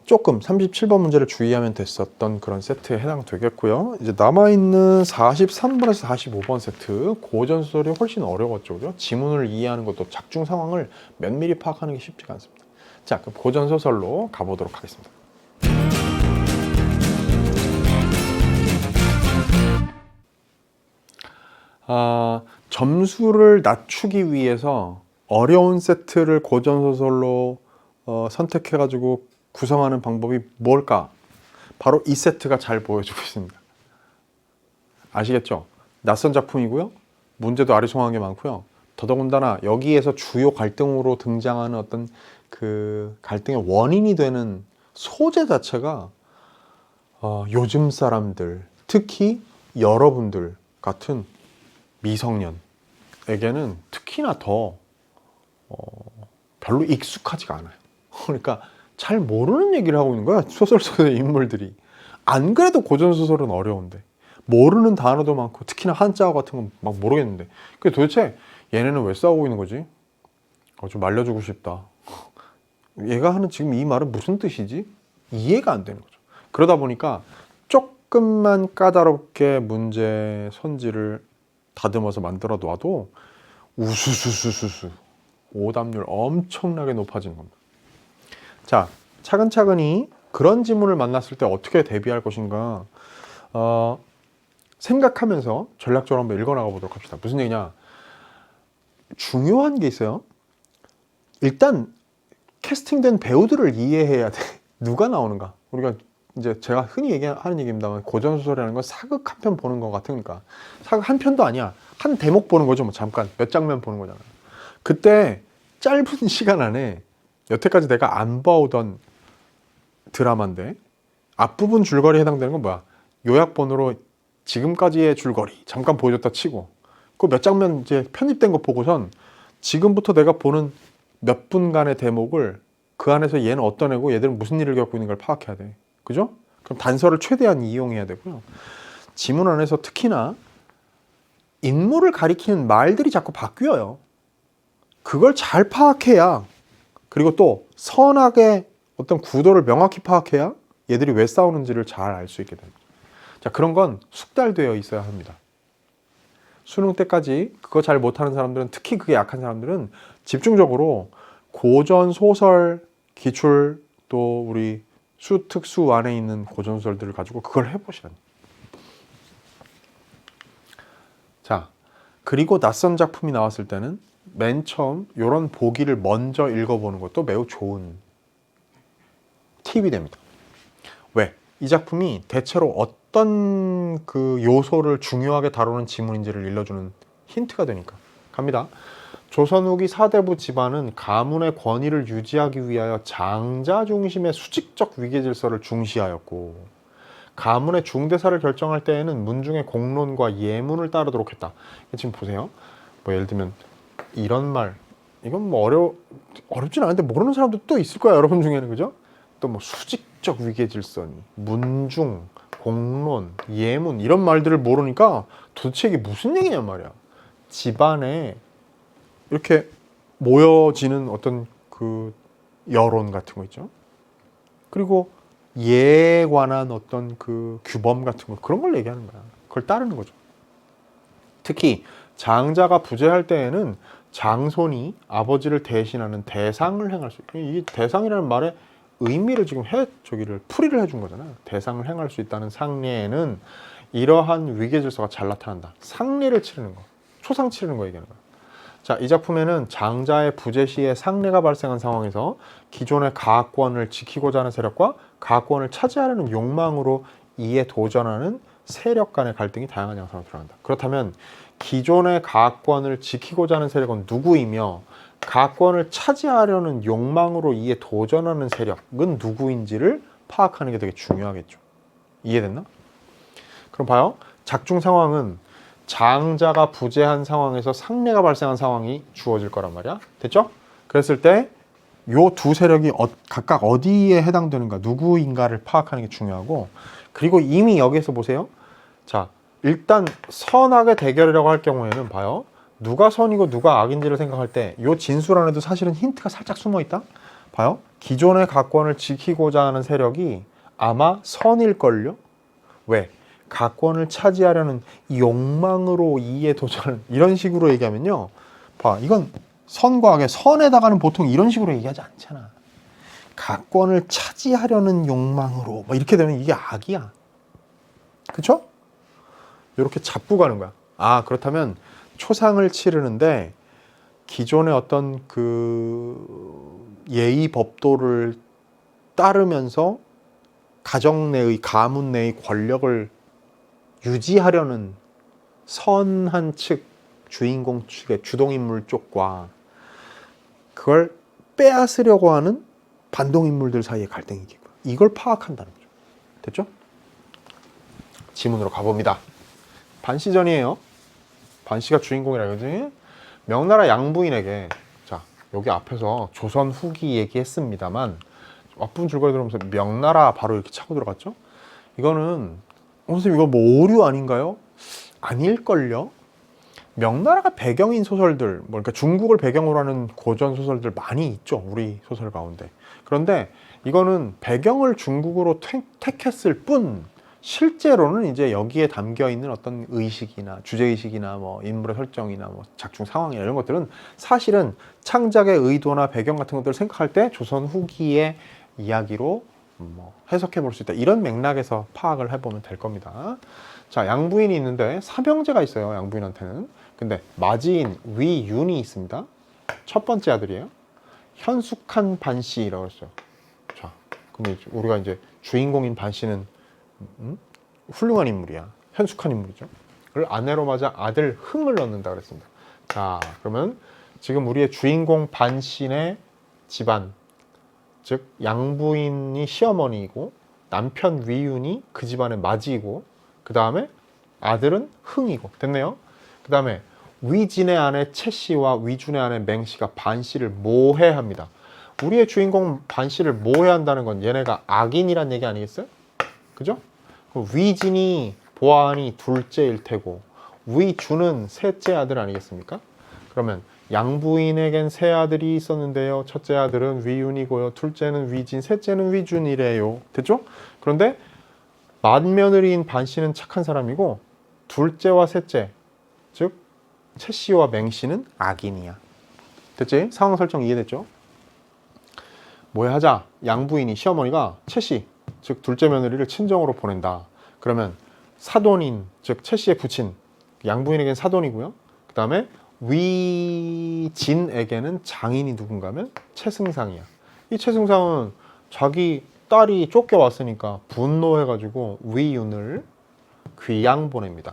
조금 37번 문제를 주의하면 됐었던 그런 세트에 해당되겠고요. 이제 남아있는 43번에서 45번 세트, 고전소설이 훨씬 어려웠죠. 그죠? 지문을 이해하는 것도 작중 상황을 면밀히 파악하는 게 쉽지가 않습니다. 자, 그럼 고전소설로 가보도록 하겠습니다. 점수를 낮추기 위해서 어려운 세트를 고전소설로 선택해가지고 구성하는 방법이 뭘까? 바로 이 세트가 잘 보여주고 있습니다. 아시겠죠? 낯선 작품이고요. 문제도 아리송한 게 많고요. 더더군다나 여기에서 주요 갈등으로 등장하는 어떤 그 갈등의 원인이 되는 소재 자체가 요즘 사람들, 특히 여러분들 같은 미성년에게는 특히나 더 별로 익숙하지가 않아요. 그러니까 잘 모르는 얘기를 하고 있는 거야. 소설 속의 인물들이. 안 그래도 고전소설은 어려운데 모르는 단어도 많고 특히나 한자어 같은 건 막 모르겠는데, 근데 도대체 얘네는 왜 싸우고 있는 거지? 좀 말려주고 싶다. 얘가 하는 지금 이 말은 무슨 뜻이지? 이해가 안 되는 거죠. 그러다 보니까 조금만 까다롭게 문제 선지를 다듬어서 만들어 놔도 우수수수수수 오답률 엄청나게 높아지는 겁니다. 자, 차근차근히 그런 지문을 만났을 때 어떻게 대비할 것인가 생각하면서 전략적으로 한번 읽어나가 보도록 합시다. 무슨 얘기냐? 중요한 게 있어요. 일단 캐스팅된 배우들을 이해해야 돼. 누가 나오는가? 우리가 이제 제가 흔히 얘기하는 얘기입니다만 고전소설이라는 건 사극 한 편 보는 것 같으니까 사극 한 편도 아니야. 한 대목 보는 거죠. 뭐 잠깐 몇 장면 보는 거잖아요. 그때 짧은 시간 안에 여태까지 내가 안 봐오던 드라마인데 앞부분 줄거리에 해당되는 건 뭐야? 요약본으로 지금까지의 줄거리 잠깐 보여줬다 치고 그 몇 장면 이제 편집된 거 보고선 지금부터 내가 보는 몇 분간의 대목을 그 안에서 얘는 어떤 애고 얘들은 무슨 일을 겪고 있는 걸 파악해야 돼. 그죠? 그럼 단서를 최대한 이용해야 되고요. 지문 안에서 특히나 인물을 가리키는 말들이 자꾸 바뀌어요. 그걸 잘 파악해야, 그리고 또 선악의 어떤 구도를 명확히 파악해야 얘들이 왜 싸우는지를 잘 알 수 있게 됩니다. 자, 그런 건 숙달되어 있어야 합니다. 수능 때까지 그거 잘 못하는 사람들은, 특히 그게 약한 사람들은 집중적으로 고전 소설 기출, 또 우리 수특수 안에 있는 고전 소설들을 가지고 그걸 해보셔야 돼요. 자, 그리고 낯선 작품이 나왔을 때는 맨 처음 이런 보기를 먼저 읽어보는 것도 매우 좋은 팁이 됩니다. 왜? 이 작품이 대체로 어떤 그 요소를 중요하게 다루는 지문인지를 일러주는 힌트가 되니까. 갑니다. 조선 후기 사대부 집안은 가문의 권위를 유지하기 위하여 장자 중심의 수직적 위계 질서를 중시하였고, 가문의 중대사를 결정할 때에는 문중의 공론과 예문을 따르도록 했다. 지금 보세요. 뭐 예를 들면 이런 말, 이건 뭐 어렵진 않은데 모르는 사람도 또 있을 거야, 여러분 중에는. 그죠? 또 뭐 수직적 위계 질서니, 문중, 공론, 예문, 이런 말들을 모르니까 도대체 이게 무슨 얘기냔 말이야. 집안에 이렇게 모여지는 어떤 그 여론 같은 거 있죠. 그리고 예에 관한 어떤 그 규범 같은 거, 그런 걸 얘기하는 거야. 그걸 따르는 거죠. 특히 장자가 부재할 때에는 장손이 아버지를 대신하는 대상을 행할 수 있고, 이 대상이라는 말에 의미를 지금 풀이를 해준 거잖아요. 대상을 행할 수 있다는 상례에는 이러한 위계 질서가 잘 나타난다. 상례를 치르는 거, 초상 치르는 거 얘기하는 거야. 자, 이 작품에는 장자의 부재 시에 상례가 발생한 상황에서 기존의 가학권을 지키고자 하는 세력과 가학권을 차지하려는 욕망으로 이에 도전하는 세력 간의 갈등이 다양한 양상으로 드러난다. 그렇다면 기존의 가학권을 지키고자 하는 세력은 누구이며 가학권을 차지하려는 욕망으로 이에 도전하는 세력은 누구인지를 파악하는 게 되게 중요하겠죠. 이해됐나? 그럼 봐요. 작중 상황은 장자가 부재한 상황에서 상례가 발생한 상황이 주어질 거란 말이야. 됐죠? 그랬을 때 요 두 세력이 각각 어디에 해당되는가, 누구인가를 파악하는 게 중요하고, 그리고 이미 여기에서 보세요. 자, 일단 선악의 대결이라고 할 경우에는 봐요. 누가 선이고 누가 악인지를 생각할 때 요 진술 안에도 사실은 힌트가 살짝 숨어 있다. 봐요. 기존의 가권을 지키고자 하는 세력이 아마 선일걸요? 왜? 가권을 차지하려는 욕망으로 이에 도전을, 이런 식으로 얘기하면요. 봐, 이건 선과 악의, 선에다가는 보통 이런 식으로 얘기하지 않잖아. 가권을 차지하려는 욕망으로 뭐 이렇게 되면 이게 악이야. 그쵸? 이렇게 잡고 가는 거야. 아, 그렇다면 초상을 치르는데 기존의 어떤 그 예의 법도를 따르면서 가정 내의, 가문 내의 권력을 유지하려는 선한 측, 주인공 측의 주동인물 쪽과 그걸 빼앗으려고 하는 반동인물들 사이의 갈등이겠고, 이걸 파악한다는 거죠. 됐죠? 지문으로 가봅니다. 반시전이에요. 반시가 주인공이라 이거지. 명나라 양부인에게, 자, 여기 앞에서 조선 후기 얘기했습니다만 앞부분 줄거리 들으면서 명나라 바로 이렇게 차고 들어갔죠? 이거는 선생님 이거 뭐 오류 아닌가요? 아닐걸요? 명나라가 배경인 소설들, 뭐 그러니까 중국을 배경으로 하는 고전 소설들 많이 있죠, 우리 소설 가운데. 그런데 이거는 배경을 중국으로 택했을 뿐 실제로는 이제 여기에 담겨 있는 어떤 의식이나 주제의식이나 뭐 인물의 설정이나 뭐 작중 상황이나 이런 것들은 사실은 창작의 의도나 배경 같은 것들을 생각할 때 조선 후기의 이야기로 뭐 해석해 볼 수 있다. 이런 맥락에서 파악을 해보면 될 겁니다. 자, 양부인이 있는데 삼형제가 있어요. 양부인한테는. 근데 마지인 위윤이 있습니다. 첫 번째 아들이에요. 현숙한 반씨라고 했어요. 자, 그럼 우리가 이제 주인공인 반씨는 훌륭한 인물이야. 현숙한 인물이죠. 그걸 아내로 맞아 아들 흥을 넣는다 그랬습니다. 자, 그러면 지금 우리의 주인공 반씨의 집안, 즉 양부인이 시어머니이고 남편 위윤이 그 집안의 마지이고 그 다음에 아들은 흥이고 됐네요. 그 다음에 위진의 아내 채씨와 위준의 아내 맹씨가 반씨를 모해합니다. 우리의 주인공 반씨를 모해한다는 건 얘네가 악인이란 얘기 아니겠어요? 그죠? 위진이 보아하니 둘째일 테고 위준은 셋째 아들 아니겠습니까? 그러면 양부인에겐 세 아들이 있었는데요. 첫째 아들은 위윤이고요. 둘째는 위진, 셋째는 위준이래요. 됐죠? 그런데 맏며느리인 반씨는 착한 사람이고 둘째와 셋째, 즉 채씨와 맹씨는 악인이야. 됐지? 상황 설정 이해됐죠? 뭐 하자. 양부인이 시어머니가 채씨, 즉 둘째 며느리를 친정으로 보낸다. 그러면 사돈인, 즉 채씨의 부친, 양부인에겐 사돈이고요. 그 다음에 위진에게는 장인이 누군가 하면 최승상이야. 이 최승상은 자기 딸이 쫓겨왔으니까 분노해가지고 위윤을 귀양 보냅니다.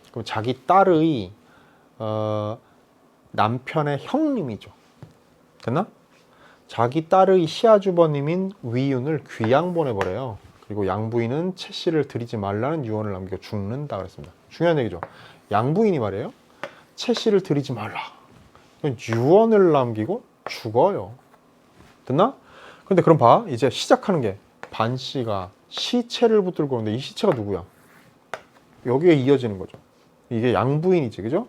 그럼 자기 딸의 남편의 형님이죠. 됐나? 자기 딸의 시아주버님인 위윤을 귀양 보내버려요. 그리고 양부인은 채씨를 들이지 말라는 유언을 남기고 죽는다 그랬습니다. 중요한 얘기죠. 양부인이 말이에요. 채씨를 들이지 말라. 유언을 남기고 죽어요. 됐나? 근데 그럼 봐. 이제 시작하는 게 반씨가 시체를 붙들고 오는데 이 시체가 누구야? 여기에 이어지는 거죠. 이게 양부인이지. 그죠?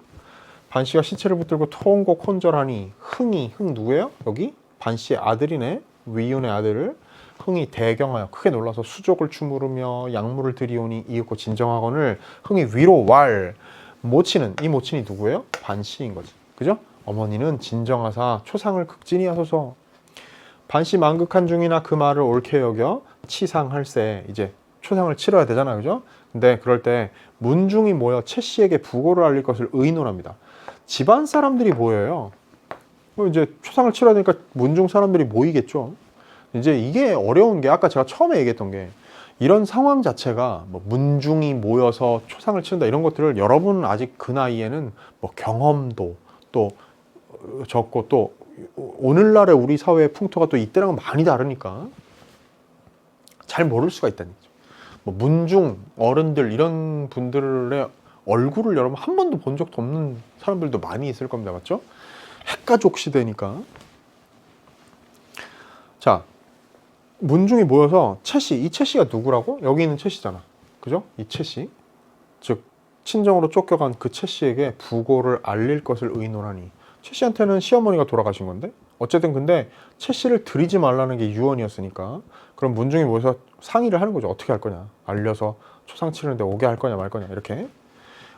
반씨가 시체를 붙들고 통곡 혼절하니 흥 누구예요? 여기 반씨의 아들이네. 위윤의 아들을 흥이 대경하여 크게 놀라서 수족을 추무르며 약물을 들이오니 이윽고 진정하거늘 흥이 위로 왈. 모친은 이 모친이 누구예요? 반씨인 거지. 그죠? 어머니는 진정하사 초상을 극진히 하소서. 반씨 만극한 중이나 그 말을 옳게 여겨 치상할세. 이제 초상을 치러야 되잖아. 그죠? 근데 그럴 때 문중이 모여 채씨에게 부고를 알릴 것을 의논합니다. 집안 사람들이 모여요. 이제 초상을 치러야 되니까 문중 사람들이 모이겠죠. 이제 이게 어려운 게 아까 제가 처음에 얘기했던 게 이런 상황 자체가 뭐 문중이 모여서 초상을 치른다 이런 것들을 여러분은 아직 그 나이에는 뭐 경험도 또 적고 또 오늘날의 우리 사회의 풍토가 또 이때랑은 많이 다르니까 잘 모를 수가 있다는 거죠. 뭐 문중 어른들 이런 분들의 얼굴을 여러분 한 번도 본 적도 없는 사람들도 많이 있을 겁니다. 맞죠? 핵가족 시대니까. 자, 문중이 모여서 채씨, 이 채씨가 누구라고? 여기 있는 채씨잖아. 그죠? 이 채씨. 즉 친정으로 쫓겨간 그 채씨에게 부고를 알릴 것을 의논하니 채씨한테는 시어머니가 돌아가신 건데 어쨌든 근데 채씨를 들이지 말라는 게 유언이었으니까 그럼 문중이 모여서 상의를 하는 거죠. 어떻게 할 거냐. 알려서 초상 치르는데 오게 할 거냐 말 거냐 이렇게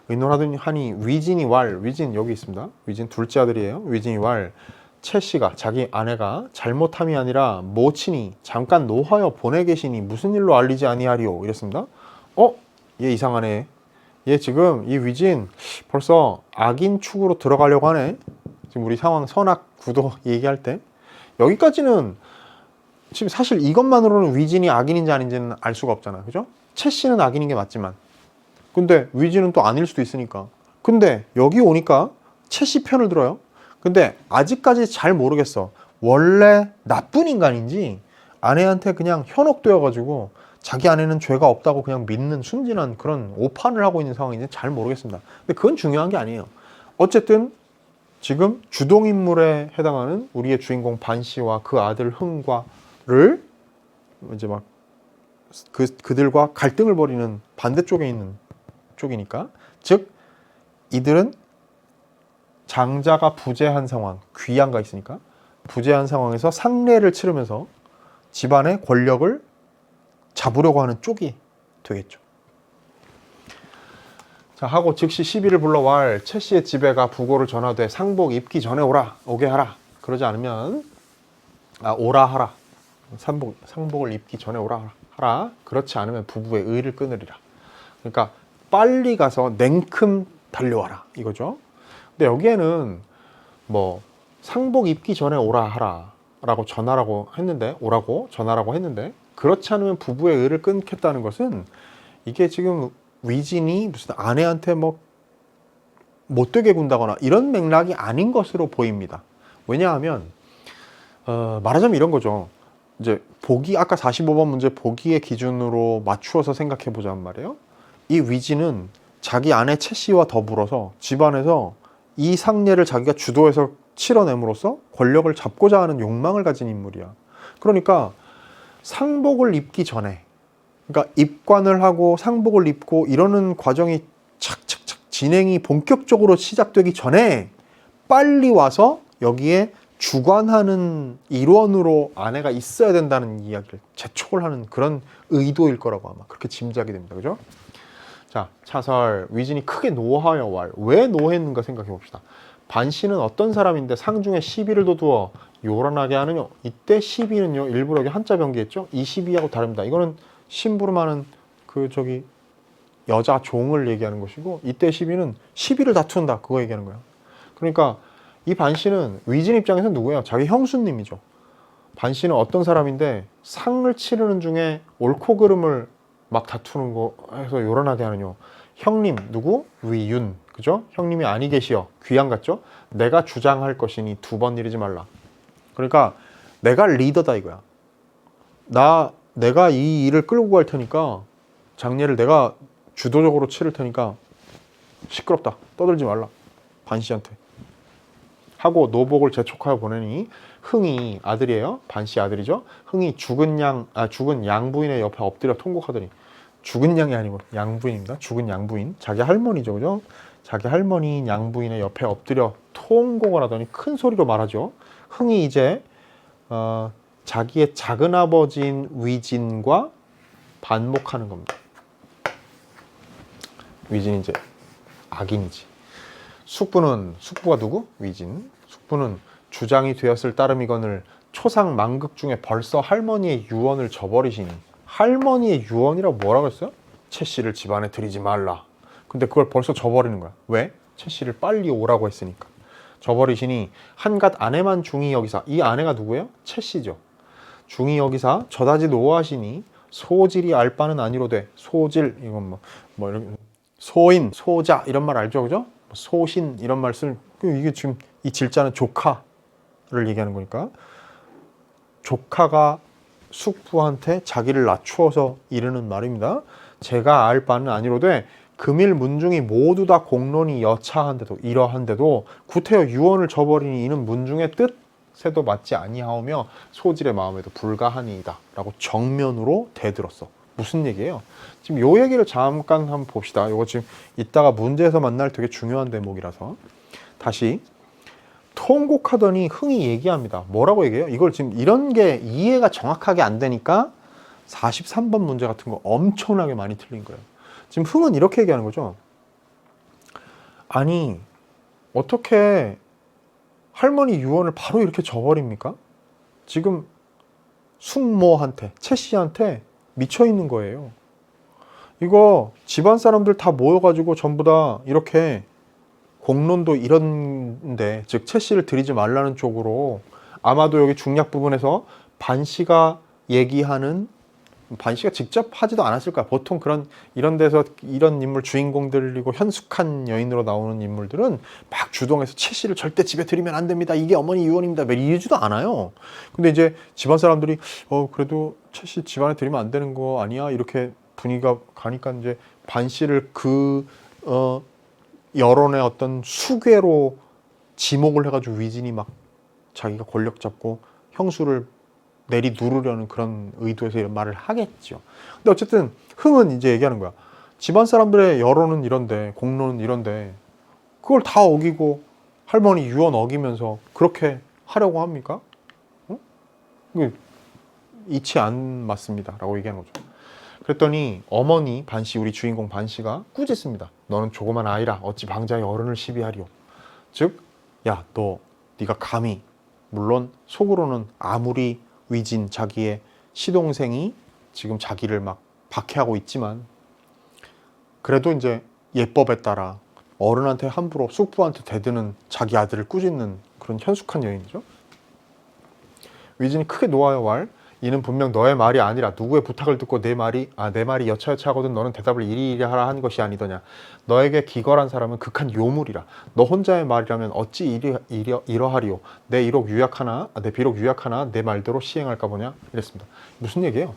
의논하더니 위진이 왈. 위진 여기 있습니다. 위진 둘째 아들이에요. 위진이 왈. 채씨가 자기 아내가 잘못함이 아니라 모친이 잠깐 노하여 보내 계시니 무슨 일로 알리지 아니하리오 이랬습니다. 얘 이상하네. 얘 지금 이 위진 벌써 악인 축으로 들어가려고 하네. 지금 우리 상황 선악 구도 얘기할 때 여기까지는 지금 사실 이것만으로는 위진이 악인인지 아닌지는 알 수가 없잖아. 그죠? 채씨는 악인인 게 맞지만 근데 위진은 또 아닐 수도 있으니까. 근데 여기 오니까 채씨 편을 들어요. 근데 아직까지 잘 모르겠어. 원래 나쁜 인간인지 아내한테 그냥 현혹되어가지고 자기 아내는 죄가 없다고 그냥 믿는 순진한 그런 오판을 하고 있는 상황인지 잘 모르겠습니다. 근데 그건 중요한 게 아니에요. 어쨌든 지금 주동인물에 해당하는 우리의 주인공 반씨와 그 아들 흥과를 이제 막 그들과 갈등을 벌이는 반대쪽에 있는 쪽이니까 즉 이들은 장자가 부재한 상황, 귀양가 있으니까 부재한 상황에서 상례를 치르면서 집안의 권력을 잡으려고 하는 쪽이 되겠죠. 자, 하고 즉시 시비를 불러 왈. 채씨의 집에가 부고를 전하되 상복 입기 전에 오게 하라. 그러지 않으면 오라 하라. 상복을 입기 전에 오라 하라. 그렇지 않으면 부부의 의를 끊으리라. 그러니까 빨리 가서 냉큼 달려와라 이거죠. 근데 여기에는 뭐 상복 입기 전에 오라 하라 라고 전하라고 했는데, 오라고 전하라고 했는데, 그렇지 않으면 부부의 의를 끊겠다는 것은 이게 지금 위진이 무슨 아내한테 뭐 못되게 군다거나 이런 맥락이 아닌 것으로 보입니다. 왜냐하면 말하자면 이런 거죠. 이제 보기, 아까 45번 문제 보기의 기준으로 맞추어서 생각해 보자는 말이에요. 이 위진은 자기 아내 채 씨와 더불어서 집안에서 이 상례를 자기가 주도해서 치러냄으로써 권력을 잡고자 하는 욕망을 가진 인물이야. 그러니까 상복을 입기 전에, 그러니까 입관을 하고 상복을 입고 이러는 과정이 착착착 진행이 본격적으로 시작되기 전에 빨리 와서 여기에 주관하는 일원으로 아내가 있어야 된다는 이야기를 재촉을 하는 그런 의도일 거라고 아마 그렇게 짐작이 됩니다. 그죠? 자, 차설. 위진이 크게 노하여 왈. 왜 노했는가 생각해 봅시다. 반씨는 어떤 사람인데 상중에 시비를 둬두어 요란하게 하느냐. 이때 시비는요, 일부러 여기 한자 변기했죠. 이 시비하고 다릅니다. 이거는 심부름하는 그 저기 여자 종을 얘기하는 것이고, 이때 시비는 시비를 다툰다 그거 얘기하는 거예요. 그러니까 이 반씨는 위진 입장에서 누구예요? 자기 형수님이죠. 반씨는 어떤 사람인데 상을 치르는 중에 옳고 그름을 막 다투는 거 해서 요란하게 하느냐. 형님 누구? 위윤. 그죠? 형님이 아니 계시어. 귀양 같죠? 내가 주장할 것이니 두 번 이르지 말라. 그러니까 내가 리더다 이거야. 내가 이 일을 끌고 갈 테니까, 장례를 내가 주도적으로 치를 테니까 시끄럽다. 떠들지 말라. 반씨한테. 하고 노복을 재촉하여 보내니 흥이, 아들이에요. 반씨 아들이죠. 흥이 죽은 양부인의 옆에 엎드려 통곡하더니, 죽은 양이 아니고 양부인입니다. 죽은 양부인. 자기 할머니죠. 그죠? 자기 할머니인 양부인의 옆에 엎드려 통곡을 하더니 큰 소리로 말하죠. 흥이 이제 자기의 작은 아버지인 위진과 반목하는 겁니다. 위진이 이제 악인이지. 숙부가 누구? 위진. 숙부는 주장이 되었을 따름이거늘 초상 만극 중에 벌써 할머니의 유언을 저버리시니. 할머니의 유언이라고 뭐라고 했어요? 채 씨를 집안에 들이지 말라. 근데 그걸 벌써 저버리는 거야. 왜? 채 씨를 빨리 오라고 했으니까. 저버리시니 한갓 아내만 중히 여기사. 이 아내가 누구예요? 채 씨죠. 중히 여기사 저다지 노하시니 소질이 알 바는 아니로되. 소질, 이건 뭐 이런 소인, 소자 이런 말 알죠, 그죠? 소신 이런 말 쓸, 이게 지금 이 질자는 조카를 얘기하는 거니까, 조카가 숙부한테 자기를 낮추어서 이르는 말입니다. 제가 알 바는 아니로되 금일 문중이 모두 다 공론이 여차한데도, 이러한데도 구태여 유언을 저버리니 이는 문중의 뜻에도 맞지 아니하오며 소질의 마음에도 불가하니이다 라고 정면으로 대들었어. 무슨 얘기예요? 지금 요 얘기를 잠깐 한번 봅시다. 요거 지금 이따가 문제에서 만날 되게 중요한 대목이라서. 다시. 통곡하더니 흥이 얘기합니다. 뭐라고 얘기해요? 이걸 지금 이런 게 이해가 정확하게 안 되니까 43번 문제 같은 거 엄청나게 많이 틀린 거예요. 지금 흥은 이렇게 얘기하는 거죠. 아니, 어떻게 할머니 유언을 바로 이렇게 저버립니까? 지금 숙모한테, 채 씨한테 미쳐 있는 거예요. 이거 집안 사람들 다 모여가지고 전부 다 이렇게 공론도 이런데, 즉 채 씨를 들이지 말라는 쪽으로, 아마도 여기 중략 부분에서 반씨가 얘기하는, 반씨가 직접 하지도 않았을 거야. 보통 이런 데서 이런 인물 주인공들이고 현숙한 여인으로 나오는 인물들은 막 주동해서 채 씨를 절대 집에 들이면 안 됩니다. 이게 어머니 유언입니다. 이러지도 않아요. 근데 이제 집안 사람들이 그래도 채 씨 집안에 들이면 안 되는 거 아니야? 이렇게 분위기가 가니까 이제 반씨를 여론의 어떤 수괴로 지목을 해가지고 위진이 막 자기가 권력 잡고 형수를 내리 누르려는 그런 의도에서 이런 말을 하겠죠. 근데 어쨌든 흥은 이제 얘기하는 거야. 집안 사람들의 여론은 이런데, 공론은 이런데, 그걸 다 어기고 할머니 유언 어기면서 그렇게 하려고 합니까? 이치 안 맞습니다 라고 얘기하는 거죠. 그랬더니 어머니 반씨, 우리 주인공 반씨가 꾸짖습니다. 너는 조그만 아이라 어찌 방자의 어른을 시비하리오. 즉, 야, 네가 감히, 물론 속으로는 아무리 위진 자기의 시동생이 지금 자기를 막 박해하고 있지만 그래도 이제 예법에 따라 어른한테 함부로 숙부한테 대드는 자기 아들을 꾸짖는 그런 현숙한 여인이죠. 위진이 크게 놓아요 왈. 이는 분명 너의 말이 아니라 누구의 부탁을 듣고 내 말이 여차여차하거든 너는 대답을 이리이리 하라 한 것이 아니더냐. 너에게 기걸한 사람은 극한 요물이라. 너 혼자의 말이라면 어찌 이러하리요. 내 비록 유약하나 내 말대로 시행할까 보냐. 이랬습니다. 무슨 얘기예요?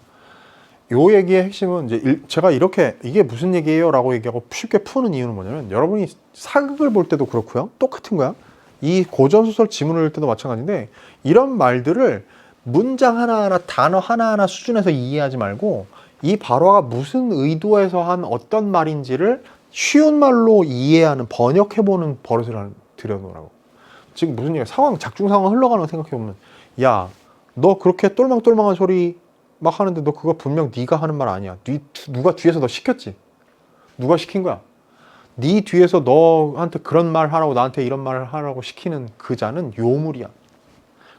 요 얘기의 핵심은 이제 제가 이렇게 이게 무슨 얘기예요? 라고 얘기하고 쉽게 푸는 이유는 뭐냐면 여러분이 사극을 볼 때도 그렇고요. 똑같은 거야. 이 고전소설 지문을 읽을 때도 마찬가지인데 이런 말들을 문장 하나하나 단어 하나하나 수준에서 이해하지 말고 이 발화가 무슨 의도에서 한 어떤 말인지를 쉬운 말로 이해하는 번역해보는 버릇을 들여놓으라고. 지금 무슨 얘기야? 작중 상황 흘러가는 거 생각해보면 야, 너 그렇게 똘망똘망한 소리 막 하는데 너 그거 분명 네가 하는 말 아니야. 누가 뒤에서 너 시켰지? 누가 시킨 거야? 네 뒤에서 너한테 그런 말 하라고 나한테 이런 말을 하라고 시키는 그 자는 요물이야.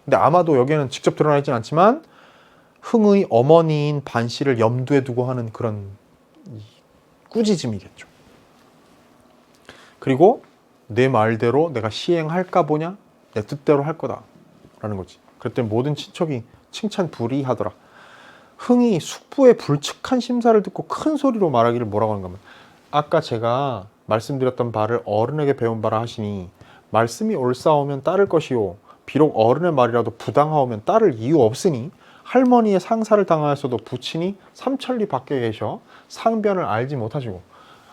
근데 아마도 여기에는 직접 드러나 있진 않지만 흥의 어머니인 반씨를 염두에 두고 하는 그런 꾸짖음이겠죠. 그리고 내 말대로 내가 시행할까 보냐? 내 뜻대로 할 거다 라는 거지. 그랬더니 모든 친척이 칭찬 불이하더라. 흥이 숙부의 불측한 심사를 듣고 큰 소리로 말하기를 뭐라고 하는가 하면 아까 제가 말씀드렸던 바를 어른에게 배운 바라 하시니 말씀이 옳사오면 따를 것이요 비록 어른의 말이라도 부당하오면 따를 이유 없으니 할머니의 상사를 당하였어도 부친이 삼천리 밖에 계셔 상변을 알지 못하시고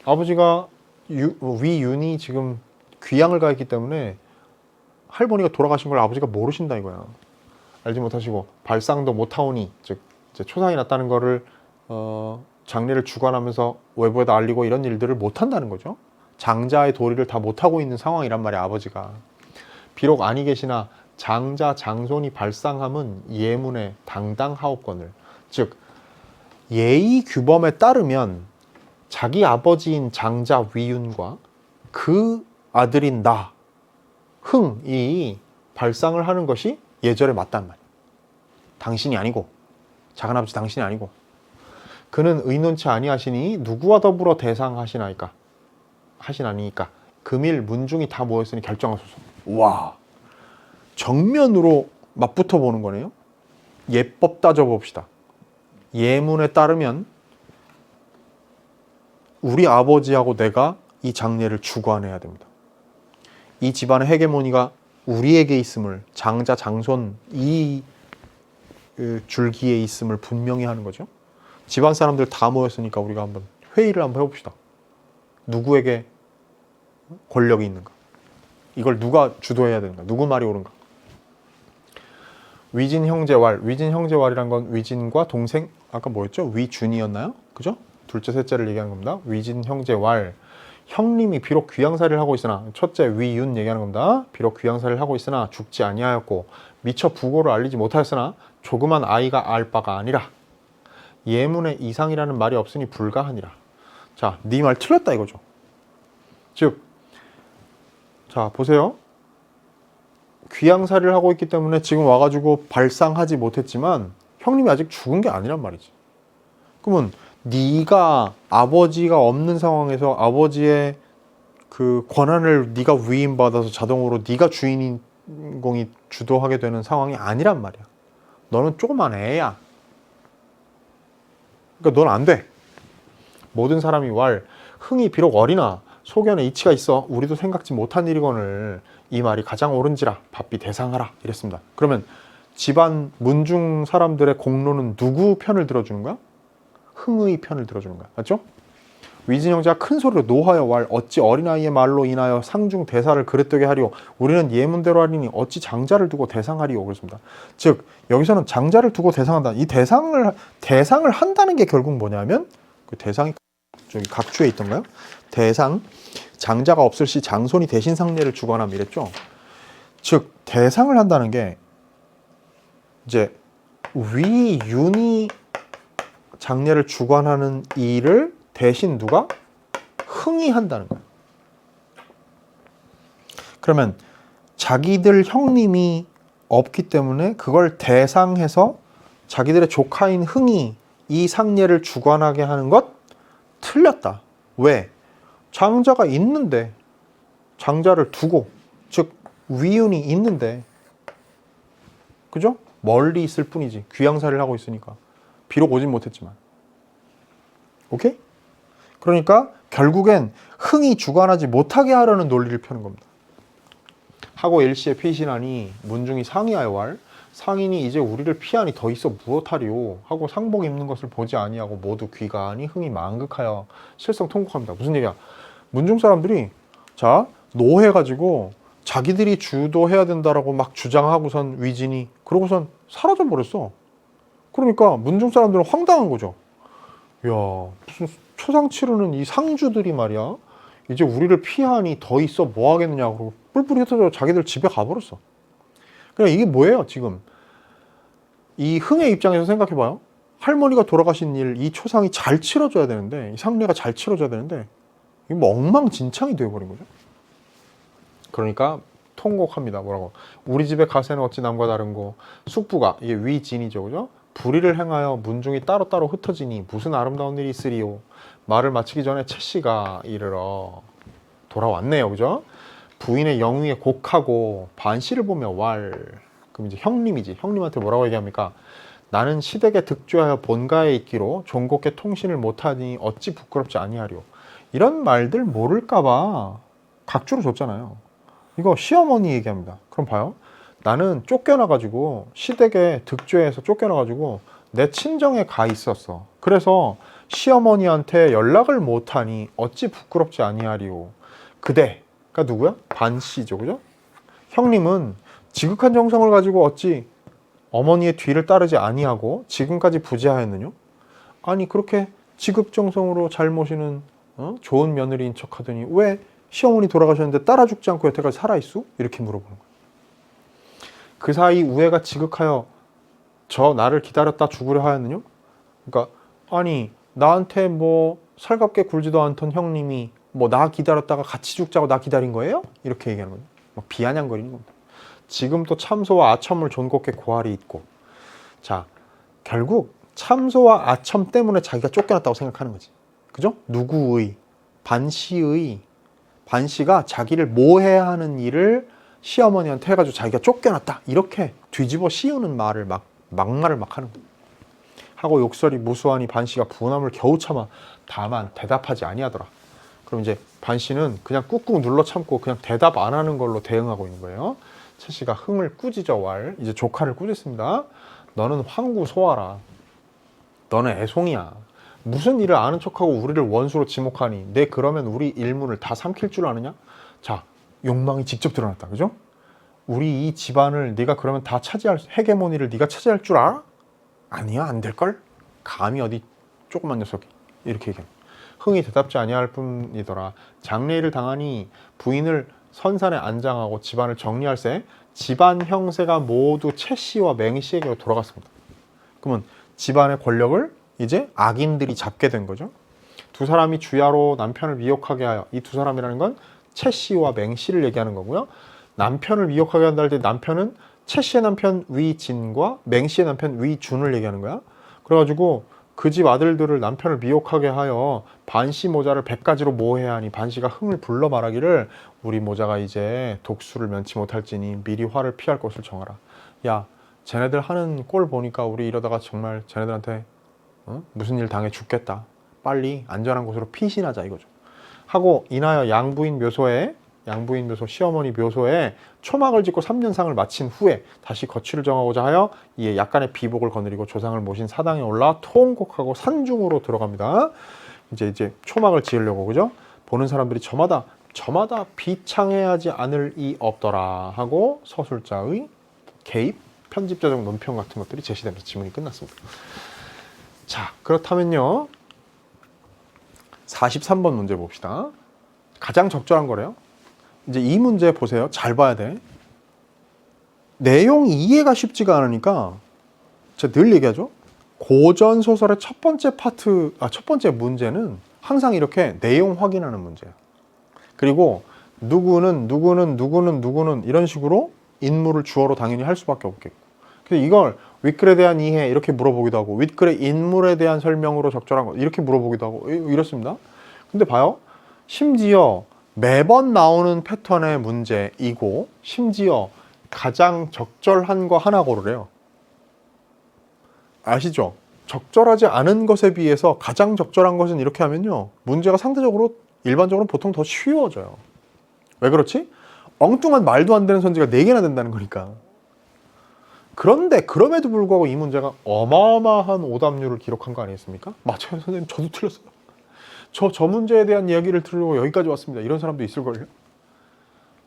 아버지가 위윤이 지금 귀양을 가 있기 때문에 할머니가 돌아가신 걸 아버지가 모르신다 이거야. 알지 못하시고 발상도 못하오니 즉 이제 초상이 났다는 거를 장례를 주관하면서 외부에다 알리고 이런 일들을 못한다는 거죠. 장자의 도리를 다 못하고 있는 상황이란 말이야 아버지가. 비록 아니 계시나 장자 장손이 발상함은 예문에 당당하옵거늘. 즉 예의 규범에 따르면 자기 아버지인 장자 위윤과 그 아들인 나 흥이 발상을 하는 것이 예절에 맞단 말이야. 당신이 아니고 작은아버지 당신이 아니고 그는 의논치 아니하시니 누구와 더불어 대상하시나이까 하시나니까 금일 문중이 다 모였으니 결정하소서. 와, 정면으로 맞붙어 보는 거네요. 예법 따져봅시다. 예문에 따르면 우리 아버지하고 내가 이 장례를 주관해야 됩니다. 이 집안의 헤게모니가 우리에게 있음을 장자 장손 이 줄기에 있음을 분명히 하는 거죠. 집안 사람들 다 모였으니까 우리가 한번 회의를 한번 해봅시다. 누구에게 권력이 있는가? 이걸 누가 주도해야 되는가? 누구 말이 옳은가? 위진 형제왈. 위진 형제왈이란 건 위진과 동생 아까 뭐였죠? 위준이었나요? 그죠? 둘째 셋째를 얘기하는 겁니다. 위진 형제왈. 형님이 비록 귀양살이를 하고 있으나 첫째 위윤 얘기하는 겁니다. 비록 귀양살이를 하고 있으나 죽지 아니하였고 미처 부고를 알리지 못하였으나 조그만 아이가 알 바가 아니라 예문에 이상이라는 말이 없으니 불가하니라. 자, 네 말 틀렸다 이거죠. 즉, 자 보세요. 귀양살이를 하고 있기 때문에 지금 와가지고 발상하지 못했지만 형님이 아직 죽은 게 아니란 말이지. 그러면 네가 아버지가 없는 상황에서 아버지의 그 권한을 네가 위임받아서 자동으로 네가 주인공이 주도하게 되는 상황이 아니란 말이야. 너는 조그만 애야. 그러니까 넌 안 돼. 모든 사람이 왈 흥이 비록 어리나 소견에 이치가 있어 우리도 생각지 못한 일이거늘 이 말이 가장 옳은지라 바삐 대상하라 이랬습니다. 그러면 집안 문중 사람들의 공로는 누구 편을 들어주는 거야? 흥의 편을 들어주는 거야. 맞죠? 위진 형제가 큰 소리로 노하여 왈 어찌 어린아이의 말로 인하여 상중 대사를 그릇되게 하리오. 우리는 예문대로 하리니 어찌 장자를 두고 대상하리오. 그렇습니다. 즉 여기서는 장자를 두고 대상한다. 이 대상을 한다는 게 결국 뭐냐면 그 대상이 저기 각주에 있던가요? 대상 장자가 없을 시 장손이 대신 상례를 주관함 이랬죠. 즉 대상을 한다는 게 이제 위윤이 장례를 주관하는 일을 대신 누가? 흥이 한다는 거야. 그러면 자기들 형님이 없기 때문에 그걸 대상해서 자기들의 조카인 흥이 이 상례를 주관하게 하는 것 틀렸다. 왜? 장자가 있는데, 장자를 두고, 즉 위운이 있는데, 그죠? 멀리 있을 뿐이지. 귀양살이를 하고 있으니까. 비록 오진 못했지만. 오케이? 그러니까 결국엔 흥이 주관하지 못하게 하려는 논리를 펴는 겁니다. 하고 일시에 피신하니 문중이 상의하여 왈 상인이 이제 우리를 피하니 더 있어 무엇하리오 하고 상복 입는 것을 보지 아니하고 모두 귀가하니 흥이 만극하여 실성 통곡합니다. 무슨 얘기야? 문중 사람들이 자 노해가지고 자기들이 주도해야 된다라고 막 주장하고선 위진이 그러고선 사라져 버렸어. 그러니까 문중 사람들은 황당한 거죠. 야 무슨 초상 치르는 이 상주들이 말이야 이제 우리를 피하니 더 있어 뭐 하겠느냐 그러고 뿔뿔이 흩어져 자기들 집에 가버렸어. 그냥 이게 뭐예요 지금 이 흥의 입장에서 생각해봐요. 할머니가 돌아가신 일 이 초상이 잘 치러져야 되는데 이 상례가 잘 치러져야 되는데 이게 뭐 엉망진창이 되어버린 거죠. 그러니까 통곡합니다. 뭐라고? 우리 집에 가세는 어찌 남과 다른고 숙부가 이게 위진이죠, 그죠? 불의를 행하여 문중이 따로따로 흩어지니 무슨 아름다운 일이 있으리요. 말을 마치기 전에 채 씨가 이르러 돌아왔네요, 그죠? 부인의 영위에 곡하고 반씨를 보며 왈 그럼 이제 형님이지. 형님한테 뭐라고 얘기합니까? 나는 시댁에 득주하여 본가에 있기로 종곡에 통신을 못하니 어찌 부끄럽지 아니하리오. 이런 말들 모를까봐 각주로 줬잖아요. 이거 시어머니 얘기합니다. 그럼 봐요. 나는 쫓겨나가지고 시댁에 득주해서 쫓겨나가지고 내 친정에 가 있었어. 그래서 시어머니한테 연락을 못하니 어찌 부끄럽지 아니하리오. 그대가 누구야? 반씨죠, 그죠? 형님은 지극한 정성을 가지고 어찌 어머니의 뒤를 따르지 아니하고 지금까지 부재하였느뇨? 아니 그렇게 지극정성으로 잘 모시는 좋은 며느리인 척하더니 왜 시어머니 돌아가셨는데 따라 죽지 않고 여태까지 살아있어? 이렇게 물어보는 거예요. 그 사이 우애가 지극하여 저 나를 기다렸다 죽으려 하였느뇨? 그러니까 아니 나한테 뭐 살갑게 굴지도 않던 형님이 뭐 나 기다렸다가 같이 죽자고 나 기다린 거예요? 이렇게 얘기하는 거예요. 막 비아냥거리는 겁니다. 지금 또 참소와 아첨을 존곱게 고할이 있고 자 결국 참소와 아첨 때문에 자기가 쫓겨났다고 생각하는 거지. 그죠? 누구의? 반씨가 자기를 모해하는 일을 시어머니한테 해가지고 자기가 쫓겨났다 이렇게 뒤집어 씌우는 말을 막말을 막 하는 거예요. 하고 욕설이 무수하니 반씨가 분함을 겨우 참아 다만 대답하지 아니하더라. 그럼 이제 반씨는 그냥 꾹꾹 눌러 참고 그냥 대답 안 하는 걸로 대응하고 있는 거예요. 채 씨가 흥을 꾸짖어 왈 이제 조카를 꾸짖습니다. 너는 황구 소아라. 너는 애송이야. 무슨 일을 아는 척하고 우리를 원수로 지목하니 내 그러면 우리 일문을 다 삼킬 줄 아느냐? 자 욕망이 직접 드러났다. 그죠? 우리 이 집안을 네가 그러면 다 차지할 헤게모니를 네가 차지할 줄 알아? 아니야 안 될걸? 감히 어디 조그만 녀석이 이렇게 얘기합니다. 흥이 대답지 아니할 뿐이더라. 장례일을 당하니 부인을 선산에 안장하고 집안을 정리할새 집안 형세가 모두 채 씨와 맹 씨에게로 돌아갔습니다. 그러면 집안의 권력을 이제 악인들이 잡게 된 거죠. 두 사람이 주야로 남편을 미혹하게 하여 이 두 사람이라는 건 채 씨와 맹 씨를 얘기하는 거고요. 남편을 미혹하게 한다 할 때 남편은 채 씨의 남편 위진과 맹 씨의 남편 위준을 얘기하는 거야. 그래가지고 그 집 아들들을 남편을 미혹하게 하여 반씨 모자를 100가지로 모해하니 반씨가 흥을 불러 말하기를 우리 모자가 이제 독수를 면치 못할지니 미리 화를 피할 것을 정하라. 야 쟤네들 하는 꼴 보니까 우리 이러다가 정말 쟤네들한테 무슨 일 당해 죽겠다. 빨리 안전한 곳으로 피신하자 이거죠. 하고 인하여 양부인 묘소 시어머니 묘소에 초막을 짓고 3년상을 마친 후에 다시 거취를 정하고자 하여 이에 약간의 비복을 거느리고 조상을 모신 사당에 올라 통곡하고 산중으로 들어갑니다. 이제 초막을 지으려고 그죠? 보는 사람들이 저마다 비창해하지 않을 이 없더라 하고 서술자의 개입, 편집자적 논평 같은 것들이 제시되면서 지문이 끝났습니다. 자 그렇다면요 43번 문제 봅시다. 가장 적절한 거래요. 이제 이 문제 보세요. 잘 봐야 돼. 내용 이해가 쉽지가 않으니까 제가 늘 얘기하죠. 고전 소설의 첫 번째 문제는 항상 이렇게 내용 확인하는 문제예요. 그리고 누구는 이런 식으로 인물을 주어로 당연히 할 수밖에 없겠고. 그래서 이걸 윗글에 대한 이해 이렇게 물어보기도 하고 윗글의 인물에 대한 설명으로 적절한 것 이렇게 물어보기도 하고 이렇습니다. 근데 봐요. 심지어 매번 나오는 패턴의 문제이고 심지어 가장 적절한 거 하나 고르래요. 아시죠? 적절하지 않은 것에 비해서 가장 적절한 것은 이렇게 하면요. 문제가 상대적으로 일반적으로 보통 더 쉬워져요. 왜 그렇지? 엉뚱한 말도 안 되는 선지가 4개나 된다는 거니까. 그런데 그럼에도 불구하고 이 문제가 어마어마한 오답률을 기록한 거 아니겠습니까? 맞아요, 선생님. 저도 틀렸어요. 저 문제에 대한 이야기를 들으려고 여기까지 왔습니다. 이런 사람도 있을걸요?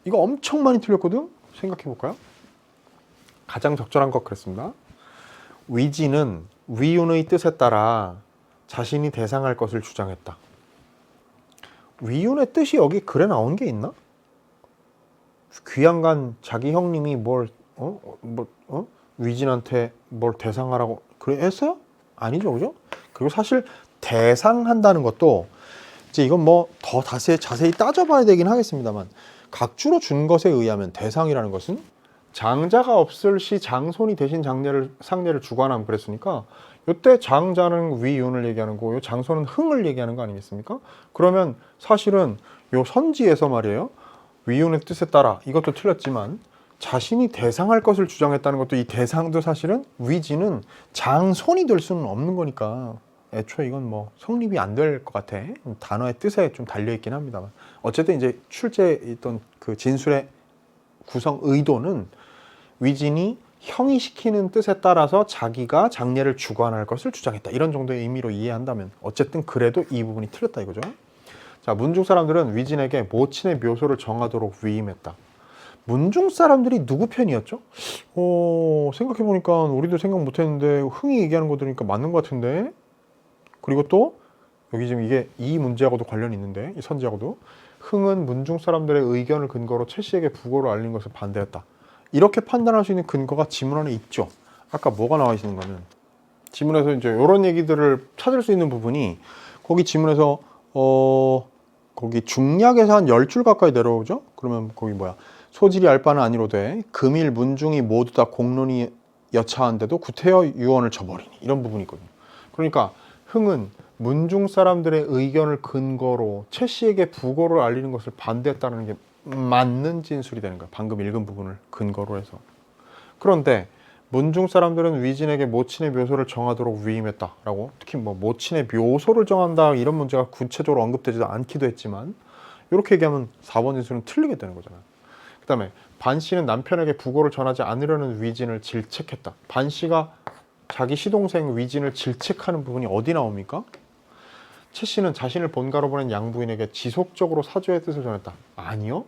이거 엄청 많이 틀렸거든? 생각해 볼까요? 가장 적절한 것 그랬습니다. 위진은 위윤의 뜻에 따라 자신이 대상할 것을 주장했다. 위윤의 뜻이 여기 글에 나온 게 있나? 귀양간 자기 형님이 위진한테 뭘 대상하라고 그래 했어요? 아니죠, 그죠? 그리고 사실 대상한다는 것도 이제 이건 뭐 더 자세히 따져봐야 되긴 하겠습니다만 각주로 준 것에 의하면 대상이라는 것은 장자가 없을 시 장손이 대신 상례를 주관함 그랬으니까 이때 장자는 위윤을 얘기하는 거고 장손은 흥을 얘기하는 거 아니겠습니까? 그러면 사실은 요 선지에서 말이에요. 위윤의 뜻에 따라 이것도 틀렸지만 자신이 대상할 것을 주장했다는 것도 이 대상도 사실은 위진은 장손이 될 수는 없는 거니까 애초에 이건 뭐 성립이 안 될 것 같아. 단어의 뜻에 좀 달려있긴 합니다만 어쨌든 이제 출제에 있던 그 진술의 구성 의도는 위진이 형이 시키는 뜻에 따라서 자기가 장례를 주관할 것을 주장했다. 이런 정도의 의미로 이해한다면 어쨌든 그래도 이 부분이 틀렸다 이거죠. 자, 문중 사람들은 위진에게 모친의 묘소를 정하도록 위임했다. 문중 사람들이 누구 편이었죠? 생각해보니까 우리도 생각 못했는데 흥이 얘기하는 거 들으니까 맞는 것 같은데. 그리고 또 여기 지금 이게 이 문제하고도 관련이 있는데 이 선지하고도 흥은 문중 사람들의 의견을 근거로 최 씨에게 부고를 알린 것을 반대했다. 이렇게 판단할 수 있는 근거가 지문 안에 있죠. 아까 뭐가 나와 있는 거는 지문에서 이제 이런 얘기들을 찾을 수 있는 부분이 거기 지문에서 거기 중략에서 한 10줄 가까이 내려오죠. 그러면 거기 뭐야? 소질이 알 바는 아니로되 금일 문중이 모두 다 공론이 여차한데도 구태여 유언을 저버리니 이런 부분이 있거든요. 그러니까 흥은 문중 사람들의 의견을 근거로 최 씨에게 부고를 알리는 것을 반대했다는 게 맞는 진술이 되는 거야. 방금 읽은 부분을 근거로 해서. 그런데 문중 사람들은 위진에게 모친의 묘소를 정하도록 위임했다라고, 특히 뭐 모친의 묘소를 정한다 이런 문제가 구체적으로 언급되지도 않기도 했지만 이렇게 얘기하면 4번 진술은 틀리게 되는 거잖아요. 그 다음에 반 씨는 남편에게 부고를 전하지 않으려는 위진을 질책했다. 반 씨가 자기 시동생 위진을 질책하는 부분이 어디 나옵니까? 최 씨는 자신을 본가로 보낸 양부인에게 지속적으로 사죄의 뜻을 전했다. 아니요.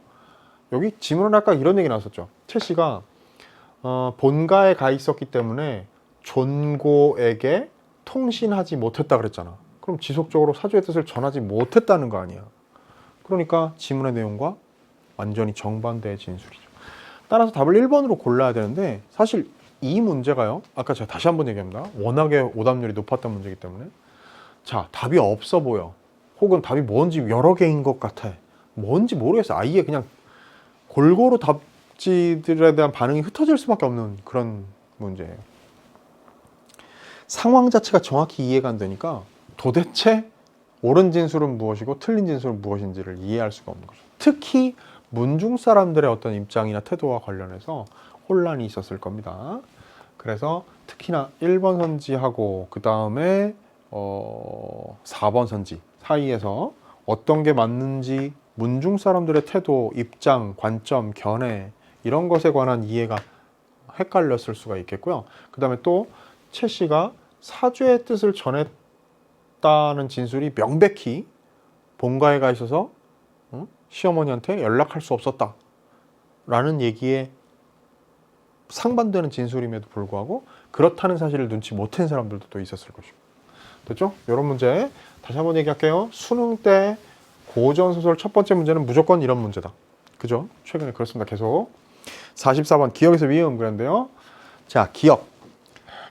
여기 지문은 아까 이런 얘기 나왔었죠. 최 씨가 본가에 가 있었기 때문에 존고에게 통신하지 못했다 그랬잖아. 그럼 지속적으로 사죄의 뜻을 전하지 못했다는 거 아니야. 그러니까 지문의 내용과 완전히 정반대의 진술이죠. 따라서 답을 1번으로 골라야 되는데 사실 이 문제가요. 아까 제가 다시 한번 얘기합니다. 워낙에 오답률이 높았던 문제이기 때문에 자, 답이 없어 보여. 혹은 답이 뭔지 여러 개인 것 같아. 뭔지 모르겠어. 아예 그냥 골고루 답지들에 대한 반응이 흩어질 수밖에 없는 그런 문제예요. 상황 자체가 정확히 이해가 안 되니까 도대체 옳은 진술은 무엇이고 틀린 진술은 무엇인지를 이해할 수가 없는 거죠. 특히 문중 사람들의 어떤 입장이나 태도와 관련해서 혼란이 있었을 겁니다. 그래서 특히나 1번 선지하고 그 다음에 4번 선지 사이에서 어떤 게 맞는지 문중 사람들의 태도, 입장, 관점, 견해 이런 것에 관한 이해가 헷갈렸을 수가 있겠고요. 그 다음에 또 최 씨가 사죄의 뜻을 전했다는 진술이 명백히 본가에 가 있어서 시어머니한테 연락할 수 없었다 라는 얘기에 상반되는 진술임에도 불구하고 그렇다는 사실을 눈치 못 챈 사람들도 또 있었을 것이고. 됐죠? 이런 문제 다시 한번 얘기할게요. 수능 때 고전소설 첫 번째 문제는 무조건 이런 문제다. 그죠? 최근에 그렇습니다. 계속 44번 기억에서 위음 그랬는데요. 자, 기억.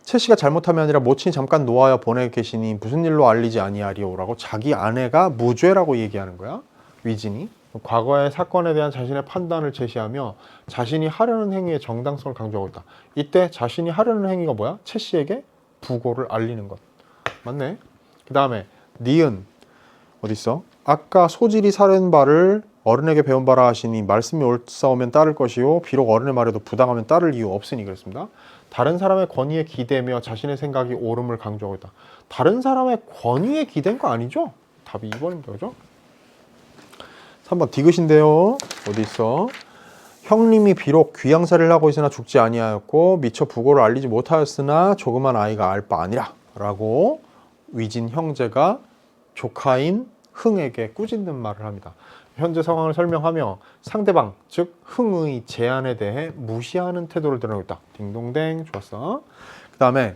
최 씨가 잘못함이 아니라 모친이 잠깐 놓아여 보내 계시니 무슨 일로 알리지 아니하리오라고 자기 아내가 무죄라고 얘기하는 거야. 위진이. 과거의 사건에 대한 자신의 판단을 제시하며 자신이 하려는 행위의 정당성을 강조하고 있다. 이때 자신이 하려는 행위가 뭐야? 최 씨에게 부고를 알리는 것. 맞네. 그 다음에 니은 어디 있어? 아까 소질이 사른 바를 어른에게 배운 바라 하시니 말씀이 옳사오면 따를 것이요 비록 어른의 말에도 부당하면 따를 이유 없으니 그랬습니다. 다른 사람의 권위에 기대며 자신의 생각이 옳음을 강조하고 있다. 다른 사람의 권위에 기댄 거 아니죠? 답이 2번입니다. 그죠? 3번 디귿인데요. 어디 있어? 형님이 비록 귀양살이를 하고 있으나 죽지 아니하였고 미처 부고를 알리지 못하였으나 조그만 아이가 알 바 아니라 라고 위진 형제가 조카인 흥에게 꾸짖는 말을 합니다. 현재 상황을 설명하며 상대방 즉 흥의 제안에 대해 무시하는 태도를 드러내고 있다. 딩동댕. 좋았어. 그 다음에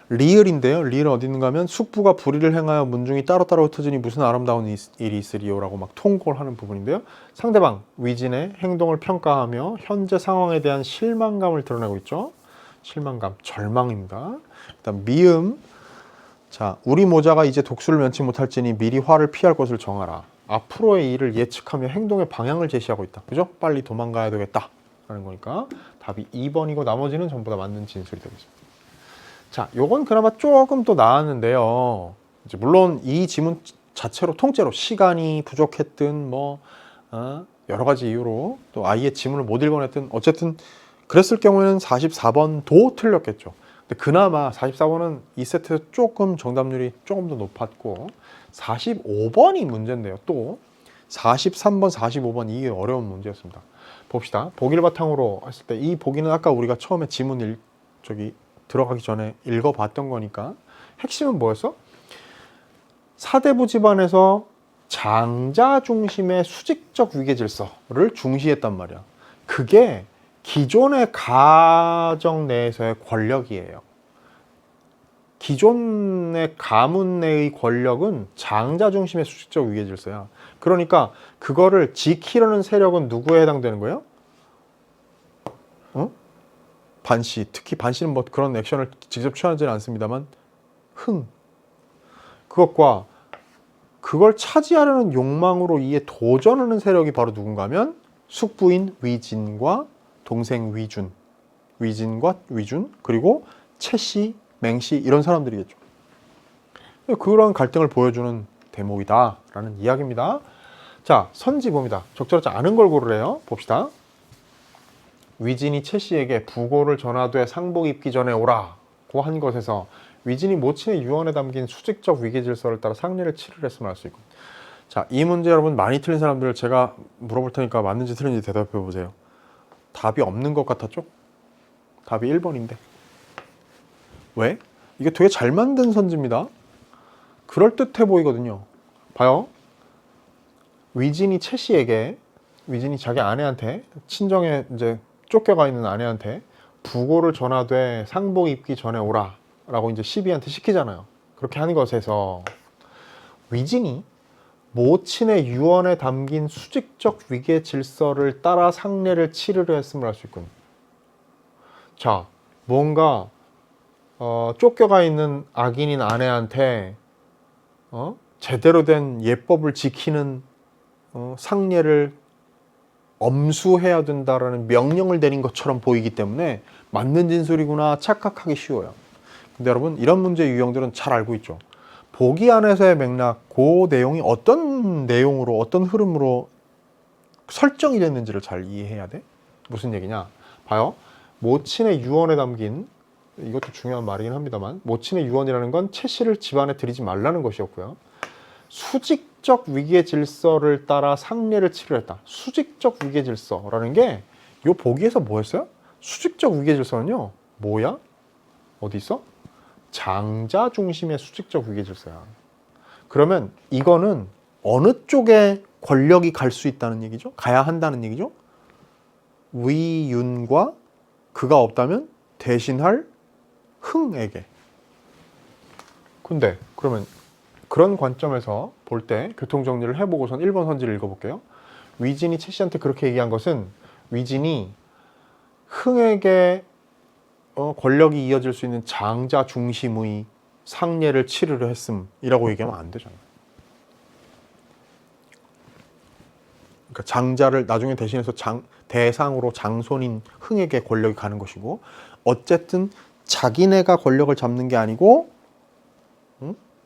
리을인데요. 리을은 어디 있는가 하면 숙부가 불의를 행하여 문중이 따로따로 흩어지니 무슨 아름다운 일이 있으리요 라고 막 통곡을 하는 부분인데요. 상대방 위진의 행동을 평가하며 현재 상황에 대한 실망감을 드러내고 있죠. 실망감, 절망입니다. 일단 미음. 자, 우리 모자가 이제 독수를 면치 못할지니 미리 화를 피할 것을 정하라. 앞으로의 일을 예측하며 행동의 방향을 제시하고 있다. 그죠? 빨리 도망가야 되겠다 라는 거니까 답이 2번이고 나머지는 전부 다 맞는 진술이 되고 있습니다. 자, 요건 그나마 조금 또 나았는데요. 이제 물론 이 지문 자체로 통째로 시간이 부족했든 여러 가지 이유로 또 아이의 지문을 못 읽어냈든 어쨌든 그랬을 경우에는 44번도 틀렸겠죠. 근데 그나마 44번은 이 세트에서 조금 정답률이 조금 더 높았고 45번이 문제인데요. 또 43번, 45번 이게 어려운 문제였습니다. 봅시다. 보기를 바탕으로 했을 때 이 보기는 아까 우리가 처음에 지문 들어가기 전에 읽어봤던 거니까 핵심은 뭐였어? 사대부 집안에서 장자 중심의 수직적 위계 질서를 중시했단 말이야. 그게 기존의 가정 내에서의 권력이에요. 기존의 가문 내의 권력은 장자 중심의 수직적 위계 질서야. 그러니까 그거를 지키려는 세력은 누구에 해당되는 거예요? 반씨, 특히 반씨는 뭐 그런 액션을 직접 취하지는 않습니다만 흥. 그것과 그걸 차지하려는 욕망으로 이에 도전하는 세력이 바로 누군가 하면 숙부인 위진과 동생 위준, 위진과 위준, 그리고 채씨, 맹씨 이런 사람들이겠죠. 그런 갈등을 보여주는 대목이다라는 이야기입니다. 자, 선지봅니다. 적절하지 않은 걸 고르래요. 봅시다. 위진이 채씨에게 부고를 전하되 상복 입기 전에 오라고 한 것에서 위진이 모친의 유언에 담긴 수직적 위계 질서를 따라 상례를 치르려 했음을 알 수 있고. 자, 이 문제 여러분 많이 틀린 사람들 제가 물어볼 테니까 맞는지 틀린지 대답해 보세요. 답이 없는 것 같았죠? 답이 1번인데. 왜? 이게 되게 잘 만든 선지입니다. 그럴듯해 보이거든요. 봐요. 위진이 채씨에게, 위진이 자기 아내한테, 친정에 이제 쫓겨가 있는 아내한테 부고를 전하되 상복 입기 전에 오라 라고 이제 시비한테 시키잖아요. 그렇게 하는 것에서 위진이 모친의 유언에 담긴 수직적 위계 질서를 따라 상례를 치르려 했음을 알 수 있군. 자, 뭔가 쫓겨가 있는 악인인 아내한테 제대로 된 예법을 지키는 상례를 엄수해야 된다라는 명령을 내린 것처럼 보이기 때문에 맞는 진술이구나 착각하기 쉬워요. 근데 여러분 이런 문제 유형들은 잘 알고 있죠. 보기 안에서의 맥락, 그 내용이 어떤 내용으로 어떤 흐름으로 설정이 됐는지를 잘 이해해야 돼. 무슨 얘기냐? 봐요. 모친의 유언에 담긴, 이것도 중요한 말이긴 합니다만, 모친의 유언이라는 건 채씨를 집안에 들이지 말라는 것이었고요. 수직적 위계 질서를 따라 상례를 치르했다. 수직적 위계 질서라는 게 이 보기에서 뭐였어요? 수직적 위계 질서는요. 뭐야? 어디 있어? 장자 중심의 수직적 위계 질서야. 그러면 이거는 어느 쪽에 권력이 갈 수 있다는 얘기죠? 가야 한다는 얘기죠? 위윤과 그가 없다면 대신할 흥에게. 근데 그러면 그런 관점에서 볼 때 교통정리를 해보고선 1번 선지를 읽어볼게요. 위진이 채씨한테 그렇게 얘기한 것은 위진이 흥에게 권력이 이어질 수 있는 장자 중심의 상례를 치르려 했음이라고 얘기하면 안 되잖아요. 그러니까 장자를 나중에 대신해서 대상으로 장손인 흥에게 권력이 가는 것이고, 어쨌든 자기네가 권력을 잡는 게 아니고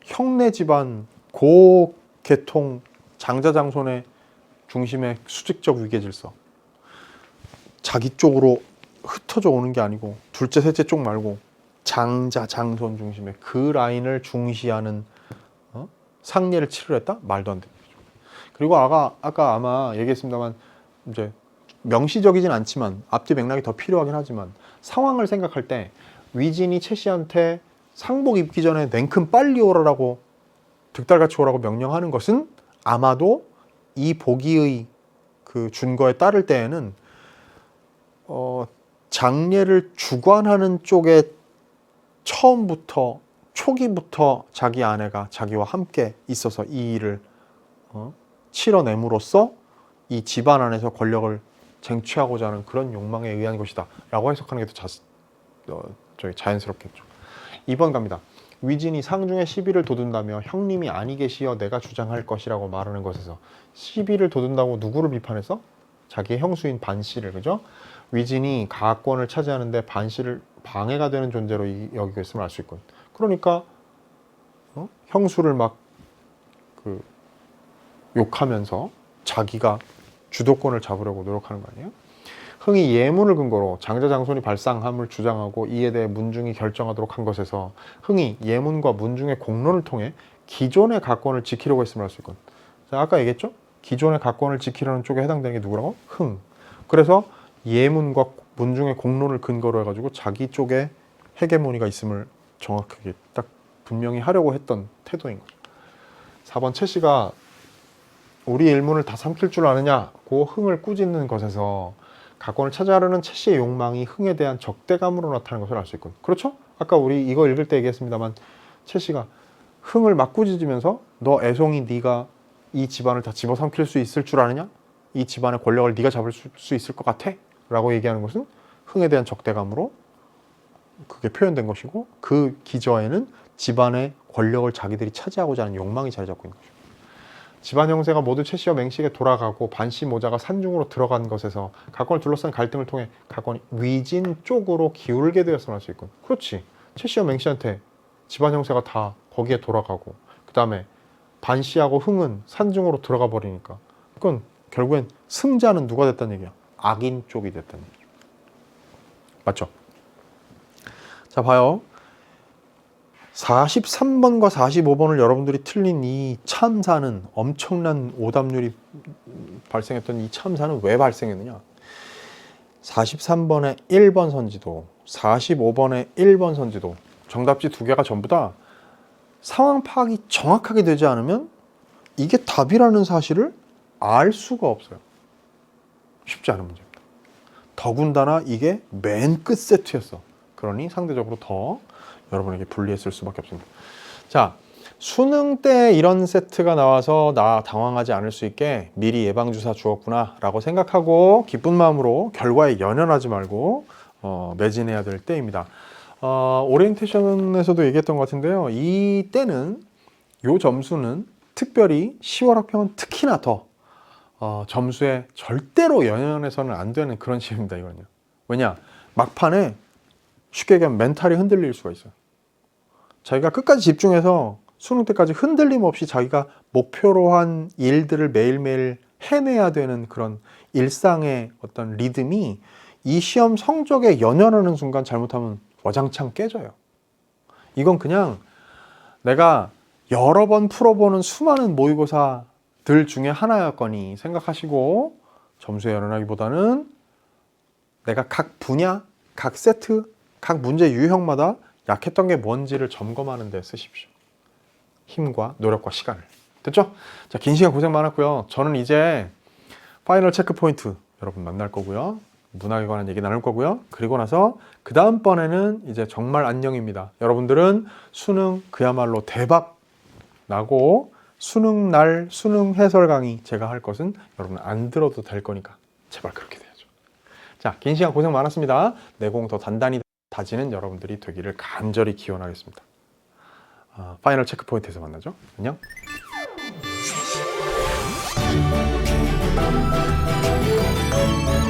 형네 집안 고계통 장자 장손의 중심의 수직적 위계 질서, 자기 쪽으로 흩어져 오는 게 아니고 둘째 셋째 쪽 말고 장자 장손 중심의 그 라인을 중시하는 상례를 치르랬다? 말도 안 되는 거죠. 그리고 아까 아마 얘기했습니다만, 이제 명시적이진 않지만 앞뒤 맥락이 더 필요하긴 하지만, 상황을 생각할 때 위진이 최 씨한테 상복 입기 전에 냉큼 빨리 오라라고, 득달같이 오라고 명령하는 것은 아마도 이 보기의 그 준거에 따를 때에는 장례를 주관하는 쪽에 처음부터 초기부터 자기 아내가 자기와 함께 있어서 이 일을 치러냄으로써 이 집안 안에서 권력을 쟁취하고자 하는 그런 욕망에 의한 것이다 라고 해석하는 게 더 자연스럽겠죠. 2번 갑니다. 위진이 상중에 시비를 돋운다며 형님이 아니 계시어 내가 주장할 것이라고 말하는 것에서, 시비를 돋운다고 누구를 비판했어? 자기의 형수인 반씨를. 그죠? 위진이 가권을 차지하는데 반씨를 방해가 되는 존재로 여기고 있음을 알 수 있군. 그러니까 형수를 막 욕하면서 자기가 주도권을 잡으려고 노력하는 거 아니에요? 흥이 예문을 근거로 장자 장손이 발상함을 주장하고 이에 대해 문중이 결정하도록 한 것에서, 흥이 예문과 문중의 공론을 통해 기존의 가권을 지키려고 했음을 알 수 있군. 자, 아까 얘기했죠? 기존의 가권을 지키려는 쪽에 해당되는 게 누구라고? 흥. 그래서 예문과 문중의 공론을 근거로 해가지고 자기 쪽에 헤게모니가 있음을 정확하게 딱 분명히 하려고 했던 태도인 거죠. 4번 최 씨가 우리 일문을 다 삼킬 줄 아느냐고 흥을 꾸짖는 것에서 가권을 차지하려는 최 씨의 욕망이 흥에 대한 적대감으로 나타나는 것을 알 수 있군. 그렇죠? 아까 우리 이거 읽을 때 얘기했습니다만, 최 씨가 흥을 막 꾸짖으면서 너 애송이 네가 이 집안을 다 집어삼킬 수 있을 줄 아느냐? 이 집안의 권력을 네가 잡을 수 있을 것 같아? 라고 얘기하는 것은 흥에 대한 적대감으로 그게 표현된 것이고, 그 기저에는 집안의 권력을 자기들이 차지하고자 하는 욕망이 자리 잡고 있는 것이고, 집안 형세가 모두 최 씨와 맹씨에게 돌아가고 반씨 모자가 산중으로 들어간 것에서 가권을 둘러싼 갈등을 통해 가권이 위진 쪽으로 기울게 되었음을 알 수 있군. 그렇지. 최 씨와 맹씨한테 집안 형세가 다 거기에 돌아가고, 그 다음에 반씨하고 흥은 산중으로 들어가 버리니까, 그건 결국엔 승자는 누가 됐다는 얘기야? 악인 쪽이 됐다는 얘기죠. 맞죠? 자, 봐요. 43번과 45번을 여러분들이 틀린 이 참사는, 엄청난 오답률이 발생했던 이 참사는 왜 발생했느냐? 43번의 1번 선지도, 45번의 1번 선지도, 정답지 두 개가 전부 다 상황 파악이 정확하게 되지 않으면 이게 답이라는 사실을 알 수가 없어요. 쉽지 않은 문제입니다. 더군다나 이게 맨 끝 세트였어. 그러니 상대적으로 더 여러분에게 불리했을 수밖에 없습니다. 자, 수능 때 이런 세트가 나와서 나 당황하지 않을 수 있게 미리 예방주사 주었구나 라고 생각하고 기쁜 마음으로 결과에 연연하지 말고 매진해야 될 때입니다. 오리엔테이션에서도 얘기했던 것 같은데요. 이 때는, 요 점수는 특별히 10월 학평은 특히나 더 점수에 절대로 연연해서는 안 되는 그런 시험입니다. 이거는요. 왜냐? 막판에 쉽게 얘기하면 멘탈이 흔들릴 수가 있어요. 자기가 끝까지 집중해서 수능 때까지 흔들림 없이 자기가 목표로 한 일들을 매일매일 해내야 되는 그런 일상의 어떤 리듬이 이 시험 성적에 연연하는 순간 잘못하면 와장창 깨져요. 이건 그냥 내가 여러 번 풀어보는 수많은 모의고사들 중에 하나였거니 생각하시고 점수에 연연하기보다는 내가 각 분야, 각 세트, 각 문제 유형마다 약했던 게 뭔지를 점검하는 데 쓰십시오. 힘과 노력과 시간을. 됐죠? 자, 긴 시간 고생 많았고요. 저는 이제 파이널 체크 포인트 여러분 만날 거고요. 문학에 관한 얘기 나눌 거고요. 그리고 나서 그 다음번에는 이제 정말 안녕입니다. 여러분들은 수능 그야말로 대박 나고 수능 날 수능 해설 강의 제가 할 것은 여러분 안 들어도 될 거니까 제발 그렇게 돼야죠. 자, 긴 시간 고생 많았습니다. 내공 더 단단히 다지는 여러분들이 되기를 간절히 기원하겠습니다. 파이널 체크 포인트에서 만나죠. 안녕. 네.